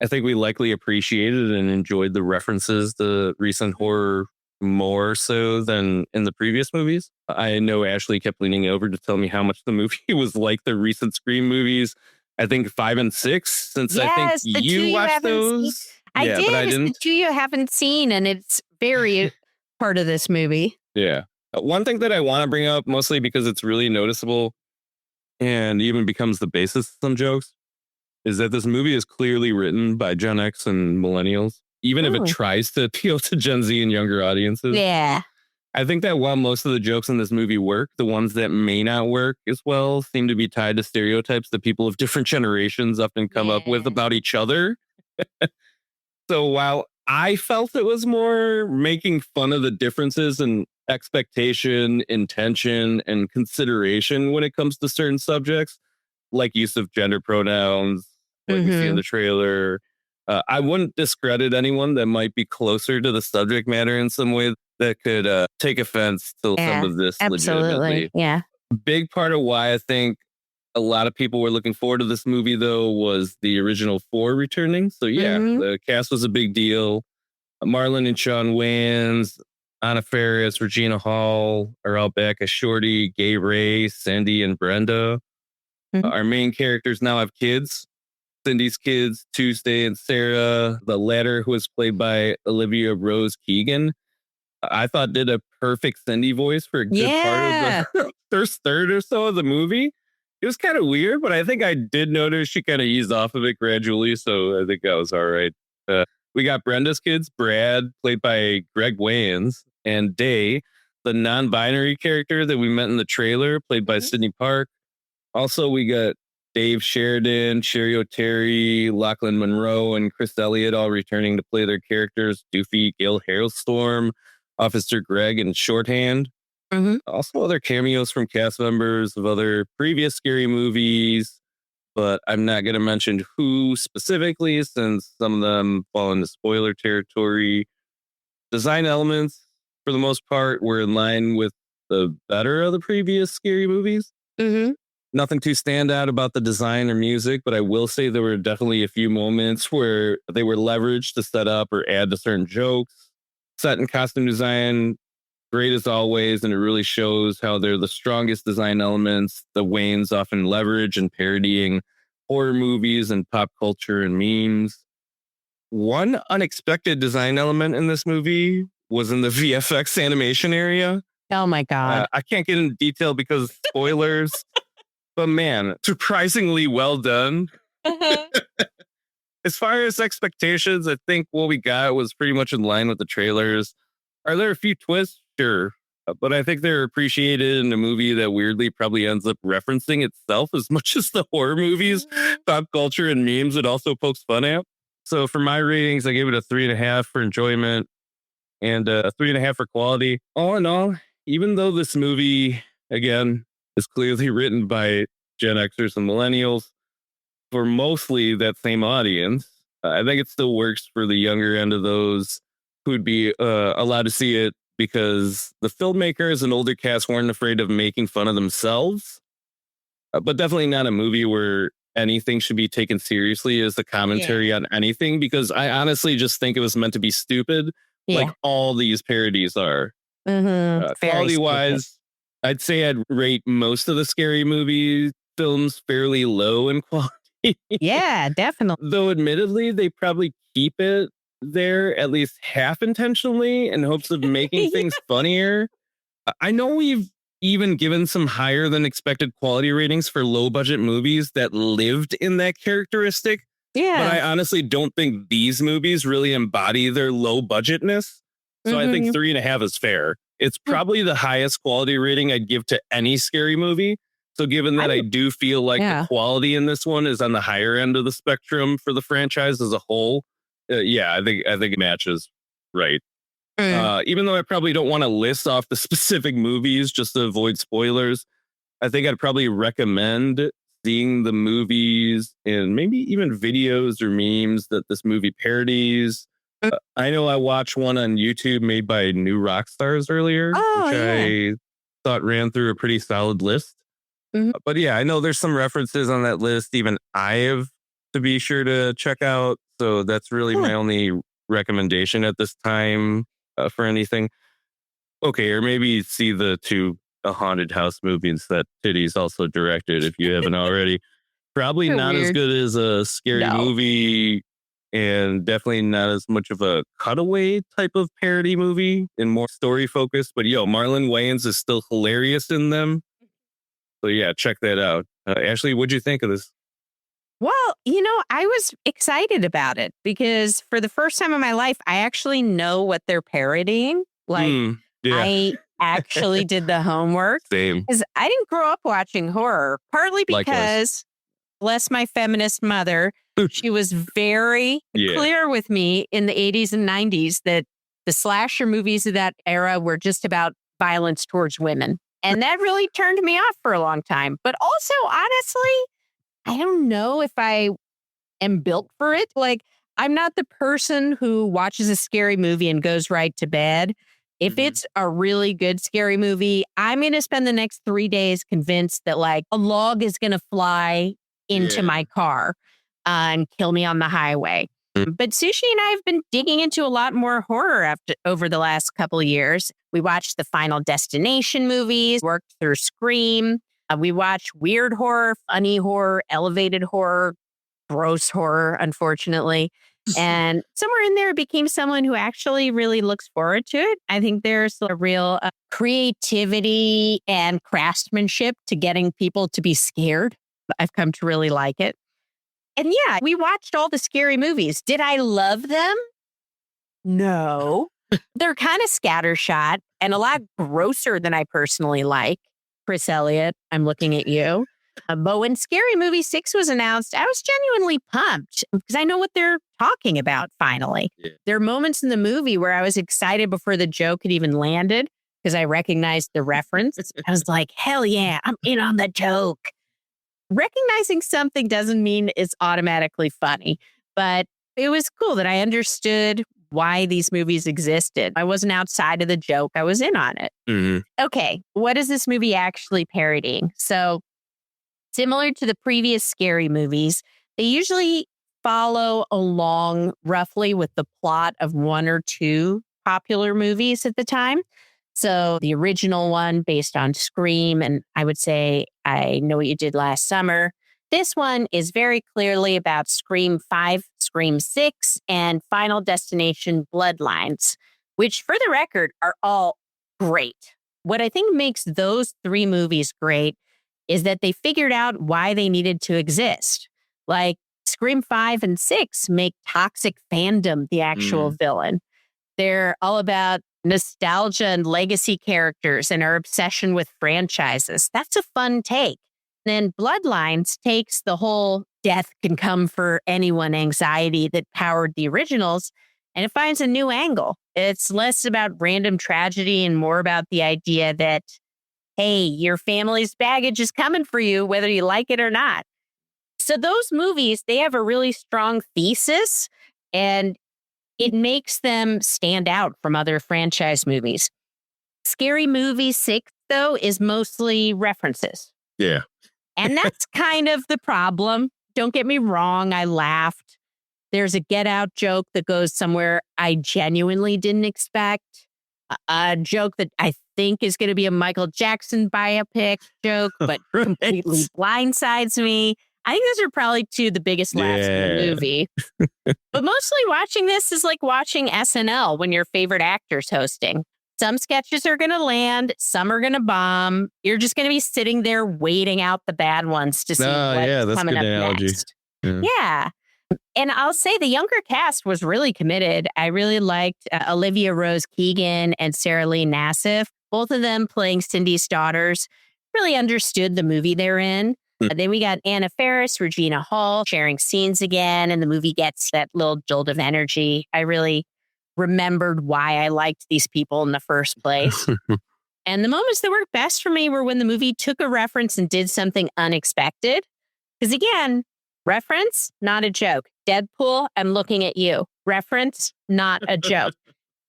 I think we likely appreciated and enjoyed the references to recent horror more so than in the previous movies. I know Ashley kept leaning over to tell me how much the movie was like the recent Scream movies. I think 5 and 6, since I think Yes, the two you watched haven't seen. those. I Yeah, did. but I It's the didn't. two you haven't seen, and it's very part of this movie. Yeah. One thing that I want to bring up, mostly because it's really noticeable and even becomes the basis of some jokes, is that this movie is clearly written by Gen X and millennials, even if it Oh. tries to appeal to Gen Z and younger audiences. Yeah. I think that while most of the jokes in this movie work, the ones that may not work as well seem to be tied to stereotypes that people of different generations often come up with Yeah. about each other. So while I felt it was more making fun of the differences in expectation, intention, and consideration when it comes to certain subjects, like use of gender pronouns, like we see in the trailer, I wouldn't discredit anyone that might be closer to the subject matter in some way that could take offense to Yeah, some of this absolutely. legitimately. Yeah. Big part of why I think a lot of people were looking forward to this movie, though, was the original 4 returning. So, yeah, the cast was a big deal. Marlon and Sean Wayans, Anna Faris, Regina Hall are all back as Shorty, Gay Ray, Sandy, and Brenda. Our main characters now have kids. Cindy's kids, Tuesday and Sarah, the latter, who was played by Olivia Rose Keegan, I thought did a perfect Cindy voice for a good part of the first third or so of the movie. It was kind of weird, but I think I did notice she kind of eased off of it gradually, so I think that was all right. We got Brenda's kids, Brad, played by Greg Wayans, and Day, the non-binary character that we met in the trailer, played by Sydney Park. Also, we got Dave Sheridan, Sherry O'Terry, Lachlan Monroe, and Chris Elliott all returning to play their characters. Doofy, Gail Hailstorm, Officer Greg, and Shorthand. Also, other cameos from cast members of other previous scary movies, but I'm not going to mention who specifically since some of them fall into spoiler territory. Design elements, for the most part, were in line with the better of the previous scary movies. Nothing too stand out about the design or music, but I will say there were definitely a few moments where they were leveraged to set up or add to certain jokes. Set and costume design, great as always, and it really shows how they're the strongest design elements the Wayans often leverage in parodying horror movies and pop culture and memes. One unexpected design element in this movie was in the VFX animation area. Oh, my God. I can't get into detail because spoilers. But man, surprisingly well done. As far as expectations, I think what we got was pretty much in line with the trailers. Are there a few twists? Sure. But I think they're appreciated in a movie that weirdly probably ends up referencing itself as much as the horror movies, pop culture, and memes it also pokes fun at. So for my ratings, I gave it a 3.5 for enjoyment and a 3.5 for quality. All in all, even though this movie, again, is clearly written by Gen Xers and millennials for mostly that same audience, I think it still works for the younger end of those who'd be allowed to see it because the filmmakers and older cast weren't afraid of making fun of themselves, but definitely not a movie where anything should be taken seriously as the commentary on anything, because I honestly just think it was meant to be stupid, like all these parodies are. Quality-wise, I'd say I'd rate most of the scary movie films fairly low in quality. Yeah, definitely. Though admittedly, they probably keep it there at least half intentionally in hopes of making things funnier. I know we've even given some higher than expected quality ratings for low budget movies that lived in that characteristic. Yeah. But I honestly don't think these movies really embody their low budgetness. So I think 3.5 is fair. It's probably the highest quality rating I'd give to any scary movie. So given that I do feel like the quality in this one is on the higher end of the spectrum for the franchise as a whole, Yeah, I think it matches right. Even though I probably don't want to list off the specific movies just to avoid spoilers, I think I'd probably recommend seeing the movies and maybe even videos or memes that this movie parodies. I know I watched one on YouTube made by New Rock Stars earlier, Oh, which yeah. I thought ran through a pretty solid list. Mhm. But yeah, I know there's some references on that list. Even I have to be sure to check out. So that's really Yeah. my only recommendation at this time for anything. Okay, or maybe see the two haunted house movies that Titty's also directed if you haven't already. Probably They're not as weird. good as a scary No. movie and definitely not as much of a cutaway type of parody movie and more story focused. But yo, Marlon Wayans is still hilarious in them. So yeah, check that out. Ashley, what'd you think of this? Well, I was excited about it because for the first time in my life, I actually know what they're parodying. Like, Yeah, I actually did the homework same. because I didn't grow up watching horror, partly Likewise. because, bless my feminist mother, she was very Yeah. clear with me in the 80s and 90s that the slasher movies of that era were just about violence towards women. And that really turned me off for a long time. But also, honestly, I don't know if I am built for it. Like, I'm not the person who watches a scary movie and goes right to bed. If Mhm. it's a really good scary movie, I'm going to spend the next 3 days convinced that like a log is going to fly into Yeah. my car and kill me on the highway. But Sushi and I have been digging into a lot more horror over the last couple of years. We watched the Final Destination movies, worked through Scream. We watched weird horror, funny horror, elevated horror, gross horror, unfortunately. And somewhere in there, it became someone who actually really looks forward to it. I think there's a real creativity and craftsmanship to getting people to be scared. I've come to really like it. And yeah, we watched all the scary movies. Did I love them? No. They're kind of scattershot and a lot grosser than I personally like. Chris Elliott, I'm looking at you. But when Scary Movie 6 was announced, I was genuinely pumped because I know what they're talking about finally. Yeah. There are moments in the movie where I was excited before the joke had even landed because I recognized the reference. I was like, hell yeah, I'm in on the joke. Recognizing something doesn't mean it's automatically funny, but it was cool that I understood why these movies existed. I wasn't outside of the joke, I was in on it. Mhm. Okay, what is this movie actually parodying? So, similar to the previous scary movies, they usually follow along roughly with the plot of one or two popular movies at the time. So the original one based on Scream, and I would say I Know What You Did Last Summer. This one is very clearly about Scream 5, Scream 6, and Final Destination Bloodlines, which for the record are all great. What I think makes those three movies great is that they figured out why they needed to exist. Like Scream 5 and 6 make toxic fandom the actual villain. They're all about nostalgia and legacy characters and our obsession with franchises. That's a fun take. Then Bloodlines takes the whole death can come for anyone anxiety that powered the originals, and it finds a new angle. It's less about random tragedy and more about the idea that, hey, your family's baggage is coming for you, whether you like it or not. So those movies, they have a really strong thesis, and it makes them stand out from other franchise movies. Scary Movie 6, though, is mostly references. Yeah. And that's kind of the problem. Don't get me wrong, I laughed. There's a Get Out joke that goes somewhere I genuinely didn't expect. A joke that I think is going to be a Michael Jackson biopic joke, but completely blindsides me. I think those are probably two of the biggest laughs in the movie. But mostly watching this is like watching SNL when your favorite actor's hosting. Some sketches are going to land, some are going to bomb. You're just going to be sitting there waiting out the bad ones to see what's coming up next. Yeah. And I'll say the younger cast was really committed. I really liked Olivia Rose Keegan and Sarah Lee Nassif, both of them playing Cindy's daughters. Really understood the movie they're in. And then we got Anna Faris, Regina Hall sharing scenes again, and the movie gets that little jolt of energy. I really remembered why I liked these people in the first place. And the moments that worked best for me were when the movie took a reference and did something unexpected. Because again, reference, not a joke. Deadpool, I'm looking at you. Reference, not a joke.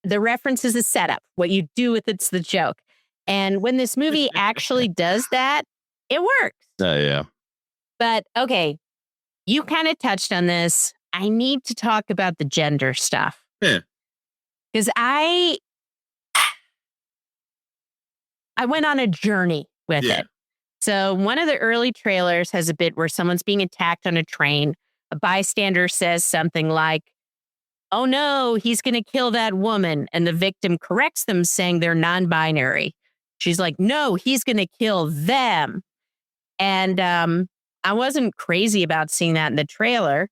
The reference is a setup. What you do with it's the joke. And when this movie actually does that, it works. Yeah. But okay, you kind of touched on this. I need to talk about the gender stuff. Yeah. Because I went on a journey with it. So one of the early trailers has a bit where someone's being attacked on a train. A bystander says something like, "Oh no, he's going to kill that woman." And the victim corrects them saying they're non-binary. She's like, "No, he's going to kill them." And I wasn't crazy about seeing that in the trailer.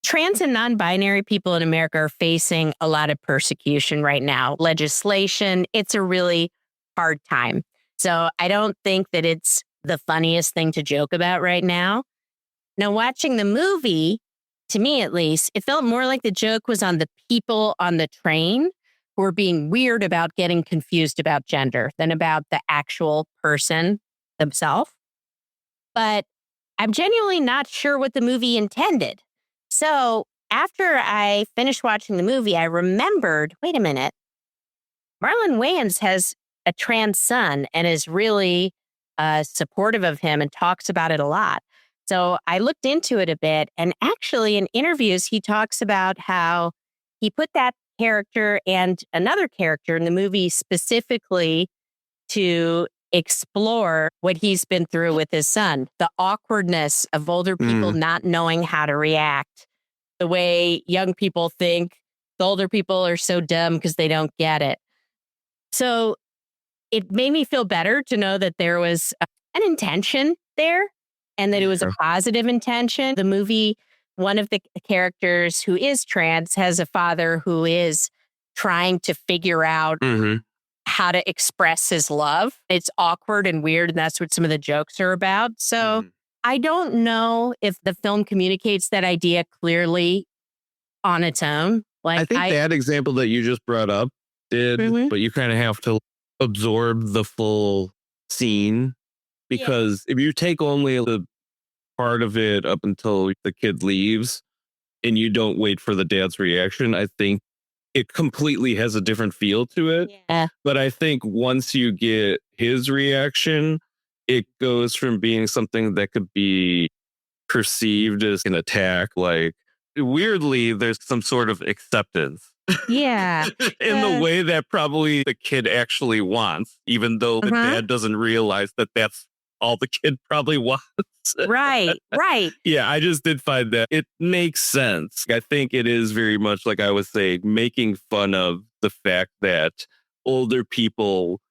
Trans and non-binary people in America are facing a lot of persecution right now. Legislation, it's a really hard time. So I don't think that it's the funniest thing to joke about right now. Now, watching the movie, to me at least, it felt more like the joke was on the people on the train who were being weird about getting confused about gender than about the actual person themselves. But I'm genuinely not sure what the movie intended. So after I finished watching the movie, I remembered, wait a minute, Marlon Wayans has a trans son and is really supportive of him and talks about it a lot. So I looked into it a bit, and actually in interviews, he talks about how he put that character and another character in the movie specifically to explore what he's been through with his son, the awkwardness of older people not knowing how to react, the way young people think the older people are so dumb because they don't get it. So it made me feel better to know that there was an intention there and that it was a positive intention. The movie, one of the characters who is trans has a father who is trying to figure out how to express his love. It's awkward and weird, and that's what some of the jokes are about. So I don't know if the film communicates that idea clearly on its own. Like I think that example that you just brought up did, but you kind of have to absorb the full scene, because if you take only the part of it up until the kid leaves and you don't wait for the dad's reaction, I think it completely has a different feel to it. Yeah. But I think once you get his reaction, it goes from being something that could be perceived as an attack. Like, weirdly, there's some sort of acceptance. Yeah. In the way that probably the kid actually wants, even though the dad doesn't realize that that's all the kid probably wants. Right. Yeah, I just did find that it makes sense. I think it is very much, like I was saying, making fun of the fact that older people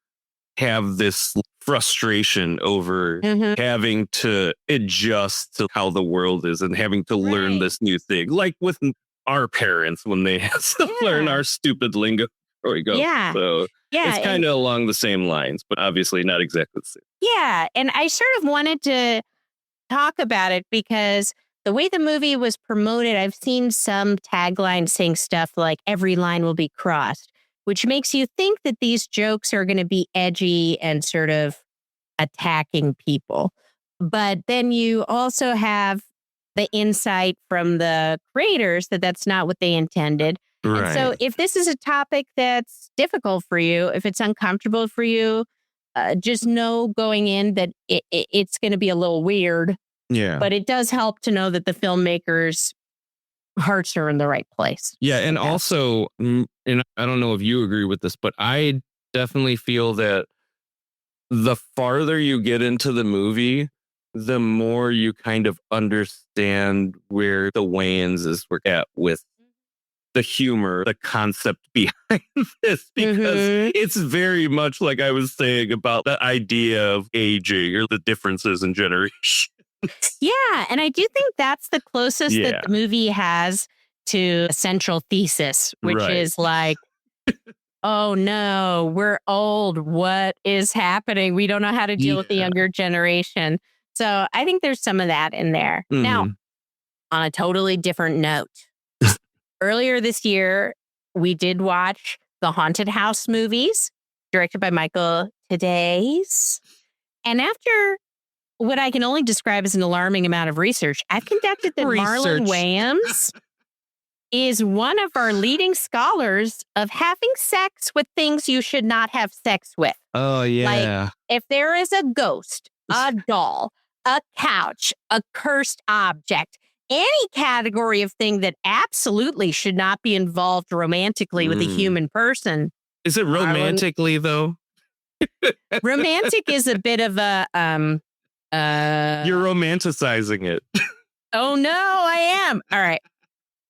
have this frustration over having to adjust to how the world is and having to learn this new thing. Like with our parents when they have to learn our stupid lingo before we go. Yeah. So it's kind of along the same lines, but obviously not exactly the same. Yeah. And I sort of wanted to talk about it because the way the movie was promoted, I've seen some taglines saying stuff like every line will be crossed, which makes you think that these jokes are going to be edgy and sort of attacking people. But then you also have the insight from the creators that that's not what they intended. Right. And so if this is a topic that's difficult for you, if it's uncomfortable for you, just know going in that it's going to be a little weird. Yeah. But it does help to know that the filmmakers' hearts are in the right place. Yeah. And also, and I don't know if you agree with this, but I definitely feel that the farther you get into the movie, the more you kind of understand where the Wayans were at with the humor, the concept behind this, because it's very much like I was saying about the idea of aging or the differences in generations. Yeah. And I do think that's the closest that the movie has to a central thesis, which is like, oh no, we're old. What is happening? We don't know how to deal with the younger generation. So I think there's some of that in there. Now, on a totally different note, earlier this year, we did watch the Haunted House movies, directed by Michael Taddeus. And after what I can only describe as an alarming amount of research, I've conducted that Marlon Wayans is one of our leading scholars of having sex with things you should not have sex with. Oh, yeah. Like, if there is a ghost, a doll, a couch, a cursed object, any category of thing that absolutely should not be involved romantically with a human person. Is it romantically, though? Romantic is a bit of a... You're romanticizing it. Oh, no, I am. All right.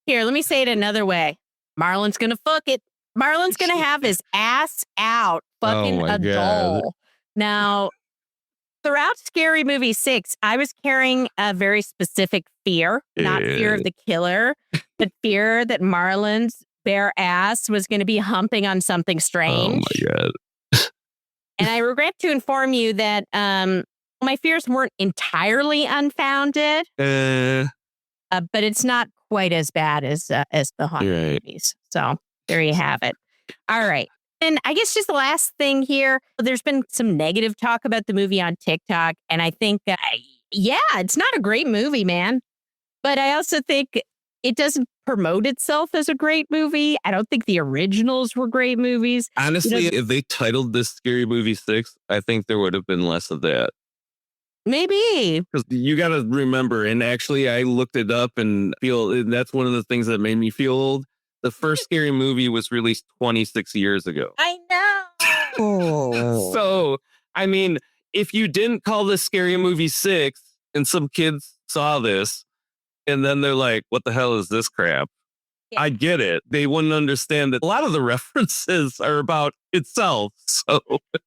Here, let me say it another way. Marlon's going to fuck it. Marlon's going to have his ass out fucking a doll. Now, throughout Scary Movie 6, I was carrying a very specific fear, not fear of the killer, but fear that Marlon's bare ass was going to be humping on something strange. Oh, my God. And I regret to inform you that my fears weren't entirely unfounded, but it's not quite as bad as the haunted movies. So there you have it. All right. And I guess just the last thing here, there's been some negative talk about the movie on TikTok. And I think, it's not a great movie, man. But I also think it doesn't promote itself as a great movie. I don't think the originals were great movies. Honestly, if they titled this Scary Movie 6, I think there would have been less of that. Maybe. Because you got to remember, and actually I looked it up and that's one of the things that made me feel old. The first Scary Movie was released 26 years ago. I know. So, I mean, if you didn't call this Scary Movie 6 and some kids saw this and then they're like, what the hell is this crap? Yeah. I get it. They wouldn't understand that a lot of the references are about itself. So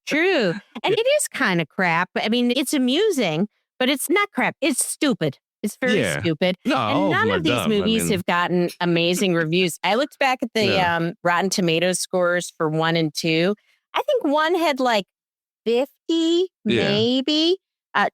true. And it is kind of crap. I mean, it's amusing, but it's not crap. It's stupid. It's very stupid. No, and none of these movies have gotten amazing reviews. I looked back at the Rotten Tomatoes scores for 1 and 2. I think 1 had like 50, maybe.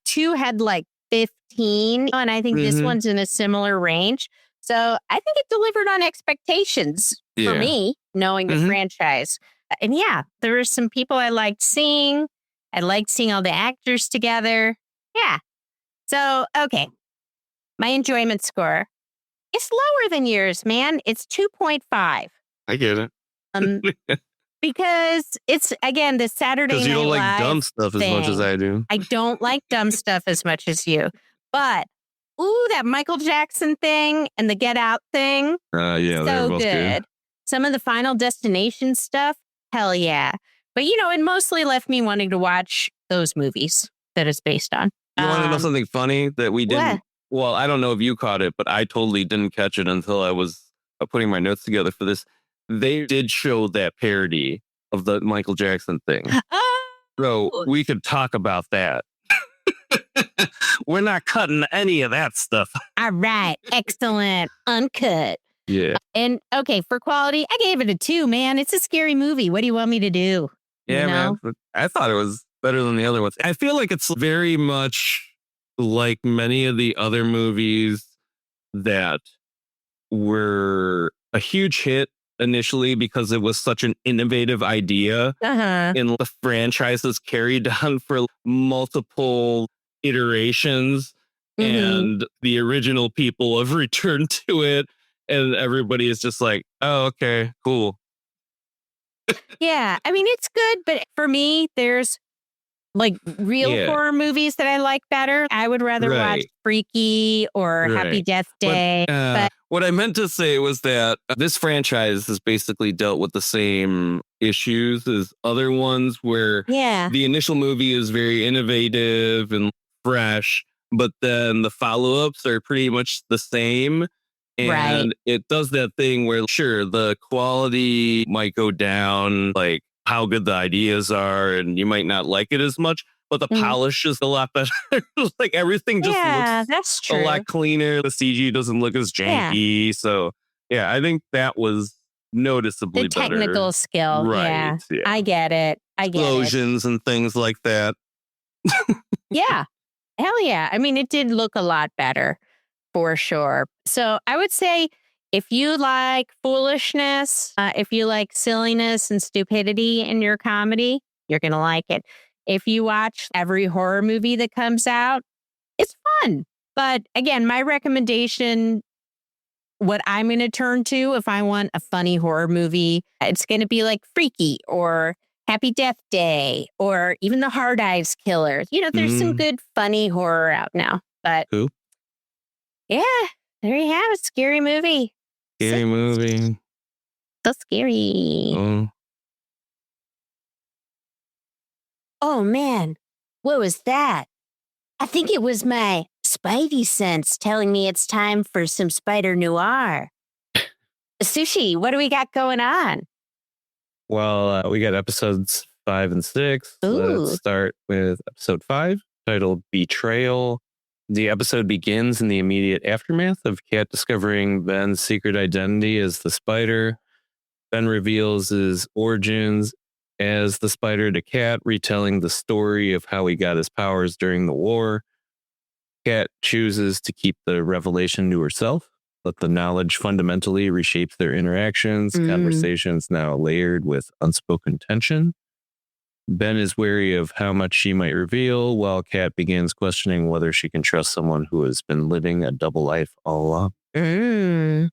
2 had like 15. And I think this one's in a similar range. So I think it delivered on expectations for me, knowing the franchise. And there were some people I liked seeing. I liked seeing all the actors together. Yeah. So, okay. My enjoyment score is lower than yours, man. It's 2.5. I get it. Because it's, again, the Saturday Night Live. Because you don't like dumb stuff as much as I do. I don't like dumb stuff as much as you. But that Michael Jackson thing and the Get Out thing. They're both good. Some of the Final Destination stuff, hell yeah. But, it mostly left me wanting to watch those movies that it's based on. You want to know something funny that we didn't? What? Well, I don't know if you caught it, but I totally didn't catch it until I was putting my notes together for this. They did show that parody of the Michael Jackson thing. So we could talk about that. We're not cutting any of that stuff. All right. Excellent. Uncut. Yeah. And okay, for quality, I gave it a 2, man. It's a scary movie. What do you want me to do? Yeah, man. I thought it was better than the other ones. I feel like it's very much like many of the other movies that were a huge hit initially because it was such an innovative idea. And the franchise was carried on for multiple iterations. And the original people have returned to it. And everybody is just like, oh, okay, cool. Yeah, I mean, it's good. But for me, there's like real horror movies that I like better. I would rather watch Freaky or Happy Death Day. But what I meant to say was that this franchise has basically dealt with the same issues as other ones where the initial movie is very innovative and fresh, but then the follow-ups are pretty much the same. And it does that thing where, sure, the quality might go down, like how good the ideas are, and you might not like it as much, but the polish is a lot better. Like everything just looks a lot cleaner. The CG doesn't look as janky. So, I think that was noticeably better. The technical skill. Right. Yeah. I get it. Explosions and things like that. Yeah. Hell yeah. I mean, it did look a lot better for sure. So I would say if you like foolishness, if you like silliness and stupidity in your comedy, you're going to like it. If you watch every horror movie that comes out, it's fun. But again, my recommendation, what I'm going to turn to if I want a funny horror movie, it's going to be like Freaky or Happy Death Day or even the Hard Eyes Killers. You know, there's some good funny horror out now. But Who? Yeah, there you have it. Scary movie. Scary movie. So scary. Oh man, what was that? I think it was my Spidey sense telling me it's time for some Spider-Noir. Sushi, what do we got going on? Well, we got episodes 5 and 6. Ooh. Let's start with episode 5, titled Betrayal. The episode begins in the immediate aftermath of Kat discovering Ben's secret identity as the Spider. Ben reveals his origins as the Spider to Kat, retelling the story of how he got his powers during the war. Kat chooses to keep the revelation to herself, but the knowledge fundamentally reshapes their interactions, conversations now layered with unspoken tension. Ben is wary of how much she might reveal, while Kat begins questioning whether she can trust someone who has been living a double life all along.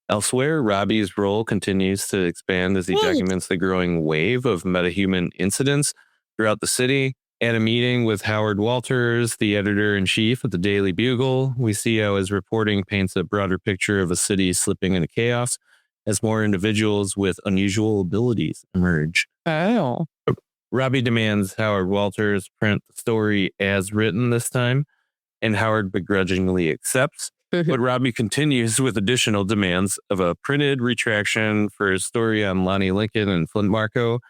Elsewhere, Robbie's role continues to expand as he documents the growing wave of metahuman incidents throughout the city. At a meeting with Howard Walters, the editor-in-chief of the Daily Bugle, we see how his reporting paints a broader picture of a city slipping into chaos as more individuals with unusual abilities emerge. Oh. Robbie demands Howard Walters print the story as written this time, and Howard begrudgingly accepts. But Robbie continues with additional demands of a printed retraction for his story on Lonnie Lincoln and Flint Marco,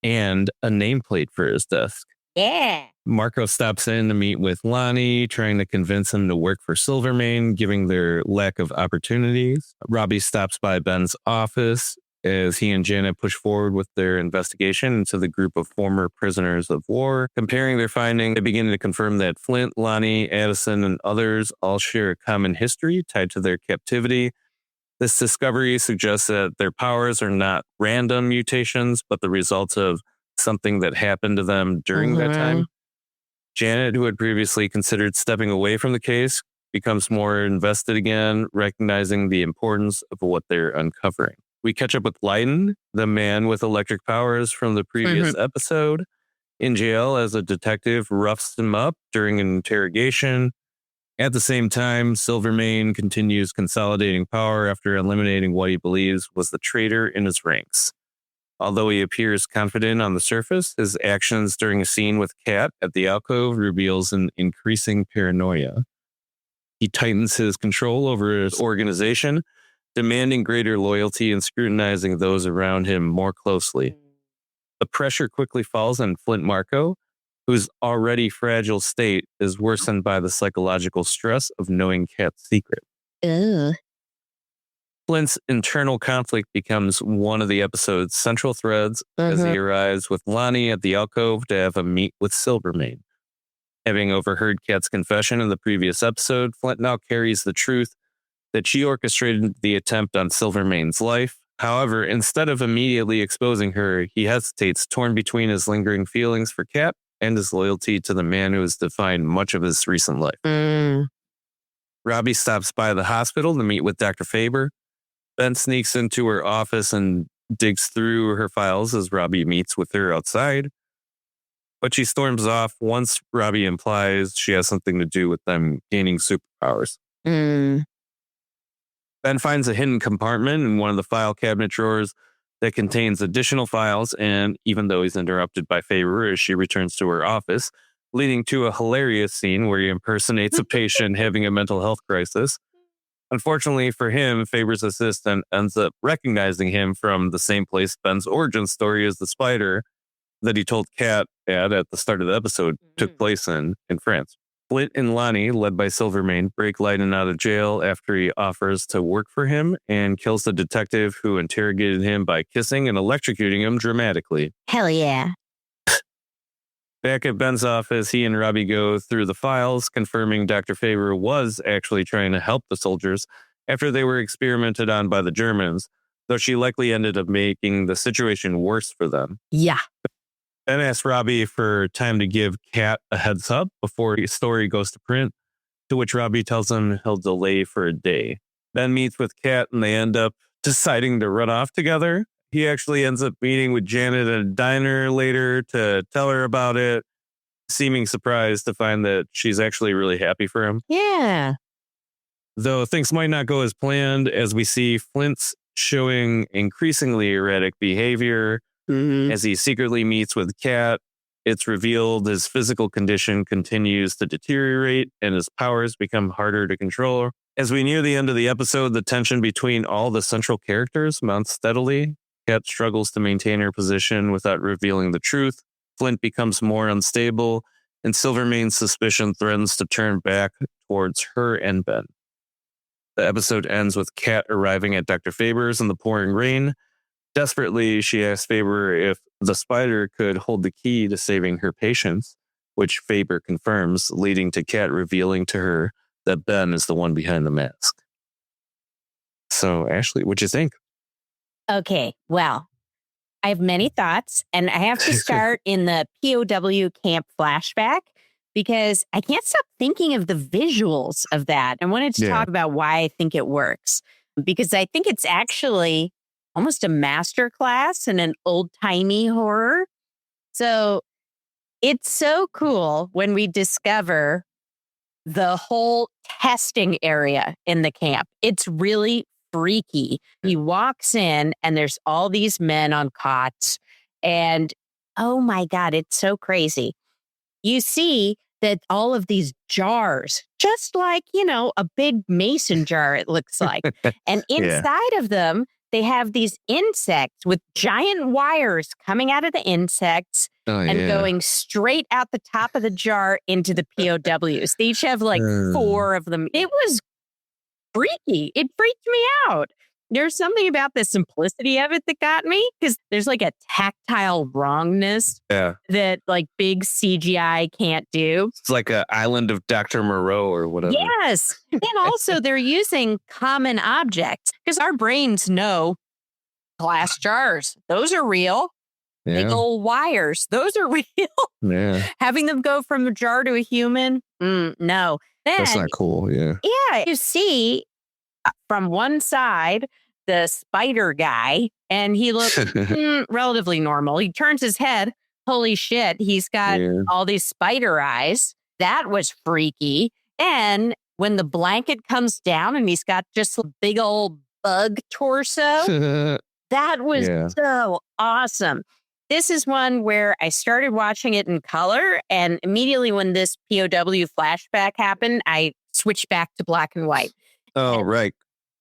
and a nameplate for his desk. Yeah. Marco stops in to meet with Lonnie, trying to convince him to work for Silvermane, given their lack of opportunities. Robbie stops by Ben's office as he and Janet push forward with their investigation into the group of former prisoners of war. Comparing their findings, they begin to confirm that Flint, Lonnie, Addison, and others all share a common history tied to their captivity. This discovery suggests that their powers are not random mutations, but the result of something that happened to them during that time. Janet, who had previously considered stepping away from the case, becomes more invested again, recognizing the importance of what they're uncovering. We catch up with Leiden, the man with electric powers from the previous episode, in jail as a detective roughs him up during an interrogation. At the same time, Silvermane continues consolidating power after eliminating what he believes was the traitor in his ranks. Although he appears confident on the surface, his actions during a scene with Kat at the alcove reveals an increasing paranoia. He tightens his control over his organization, demanding greater loyalty and scrutinizing those around him more closely. The pressure quickly falls on Flint Marco, whose already fragile state is worsened by the psychological stress of knowing Kat's secret. Ugh. Flint's internal conflict becomes one of the episode's central threads as he arrives with Lonnie at the alcove to have a meet with Silvermane. Having overheard Kat's confession in the previous episode, Flint now carries the truth that she orchestrated the attempt on Silvermane's life. However, instead of immediately exposing her, he hesitates, torn between his lingering feelings for Kat and his loyalty to the man who has defined much of his recent life. Robbie stops by the hospital to meet with Dr. Faber. Ben sneaks into her office and digs through her files as Robbie meets with her outside. But she storms off once Robbie implies she has something to do with them gaining superpowers. Ben finds a hidden compartment in one of the file cabinet drawers that contains additional files, and even though he's interrupted by Faber as she returns to her office, leading to a hilarious scene where he impersonates a patient having a mental health crisis. Unfortunately for him, Faber's assistant ends up recognizing him from the same place Ben's origin story as the Spider that he told Kat at the start of the episode took place in France. Flint and Lonnie, led by Silvermane, break Leiden out of jail after he offers to work for him and kills the detective who interrogated him by kissing and electrocuting him dramatically. Hell yeah. Back at Ben's office, he and Robbie go through the files, confirming Dr. Faber was actually trying to help the soldiers after they were experimented on by the Germans, though she likely ended up making the situation worse for them. Yeah. Ben asks Robbie for time to give Kat a heads up before his story goes to print, to which Robbie tells him he'll delay for a day. Ben meets with Kat and they end up deciding to run off together. He actually ends up meeting with Janet at a diner later to tell her about it, seeming surprised to find that she's actually really happy for him. Yeah. Though things might not go as planned, as we see Flint's showing increasingly erratic behavior as he secretly meets with Kat. It's revealed his physical condition continues to deteriorate and his powers become harder to control. As we near the end of the episode, the tension between all the central characters mounts steadily. Kat struggles to maintain her position without revealing the truth. Flint becomes more unstable, and Silvermane's suspicion threatens to turn back towards her and Ben. The episode ends with Kat arriving at Dr. Faber's in the pouring rain. Desperately, she asks Faber if the spider could hold the key to saving her patients, which Faber confirms, leading to Kat revealing to her that Ben is the one behind the mask. So, Ashley, what you think? Okay, well, I have many thoughts, and I have to start in the POW camp flashback because I can't stop thinking of the visuals of that. I wanted to talk about why I think it works, because I think it's actually almost a masterclass in an old-timey horror. So it's so cool when we discover the whole testing area in the camp. It's really freaky. He walks in and there's all these men on cots and oh my God, it's so crazy. You see that all of these jars, just like, a big mason jar, it looks like. And inside of them, they have these insects with giant wires coming out of the insects and going straight out the top of the jar into the POWs. They each have like 4 of them. It was freaky. It freaked me out. There's something about the simplicity of it that got me because there's like a tactile wrongness that like big CGI can't do. It's like an island of Dr. Moreau or whatever. Yes. And also they're using common objects because our brains know glass jars. Those are real. Big old wires. Those are real. Having them go from a jar to a human? No. Then, that's not cool. Yeah. You see from one side, the spider guy, and he looks relatively normal. He turns his head. Holy shit. He's got all these spider eyes. That was freaky. And when the blanket comes down and he's got just a big old bug torso, that was so awesome. This is one where I started watching it in color, and immediately when this POW flashback happened, I switched back to black and white. Oh, right.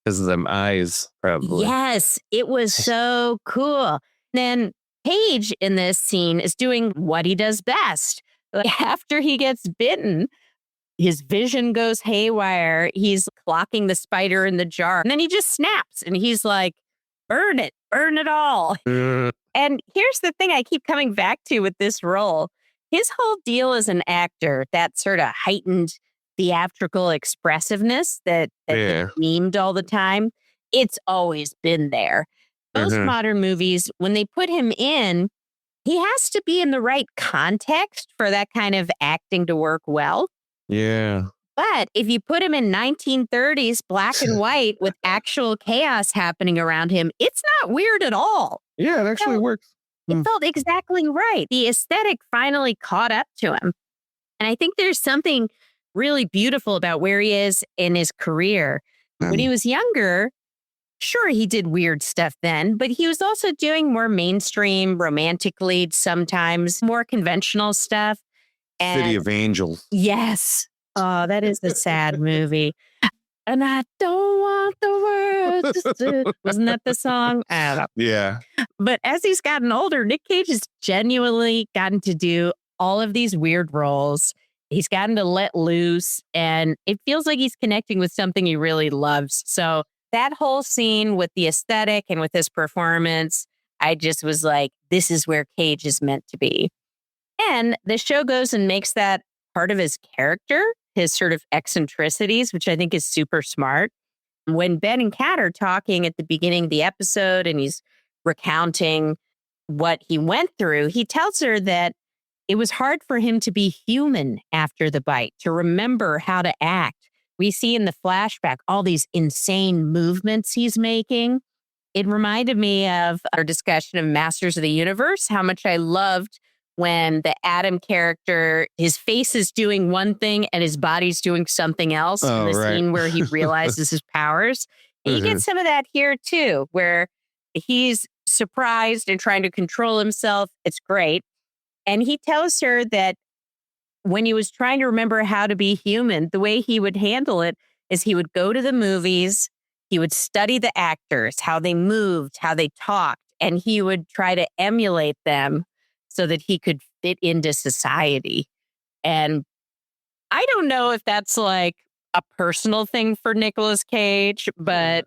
Because of them eyes, probably. Yes, it was so cool. Then Paige in this scene is doing what he does best. Like, after he gets bitten, his vision goes haywire. He's clocking the spider in the jar, and then he just snaps, and he's like, burn it all. And here's the thing I keep coming back to with this role. His whole deal as an actor, that sort of heightened theatrical expressiveness that memed all the time, it's always been there. Most modern movies, when they put him in, he has to be in the right context for that kind of acting to work well. Yeah. But if you put him in 1930s black and white with actual chaos happening around him, it's not weird at all. Yeah, it actually works. It felt exactly right. The aesthetic finally caught up to him. And I think there's something really beautiful about where he is in his career. When he was younger, sure, he did weird stuff then, but he was also doing more mainstream romantic leads sometimes, more conventional stuff. And City of Angels. yes. Oh, that is a sad movie. And I don't want the world to sit. Wasn't that the song? I don't know. Yeah. But as he's gotten older, Nick Cage has genuinely gotten to do all of these weird roles. He's gotten to let loose, and it feels like he's connecting with something he really loves. So that whole scene with the aesthetic and with his performance, I just was like, this is where Cage is meant to be. then the show goes and makes that part of his character, his sort of eccentricities, which I think is super smart. When Ben and Kat are talking at the beginning of the episode and he's recounting what he went through, he tells her that it was hard for him to be human after the bite, to remember how to act. We see in the flashback all these insane movements he's making. It reminded me of our discussion of Masters of the Universe, how much I loved when the Adam character, his face is doing one thing and his body's doing something else in the scene where he realizes his powers. And you get some of that here too, where he's surprised and trying to control himself. It's great. And he tells her that when he was trying to remember how to be human, the way he would handle it is he would go to the movies, he would study the actors, how they moved, how they talked, and he would try to emulate them so that he could fit into society. And I don't know if that's like a personal thing for Nicolas Cage, but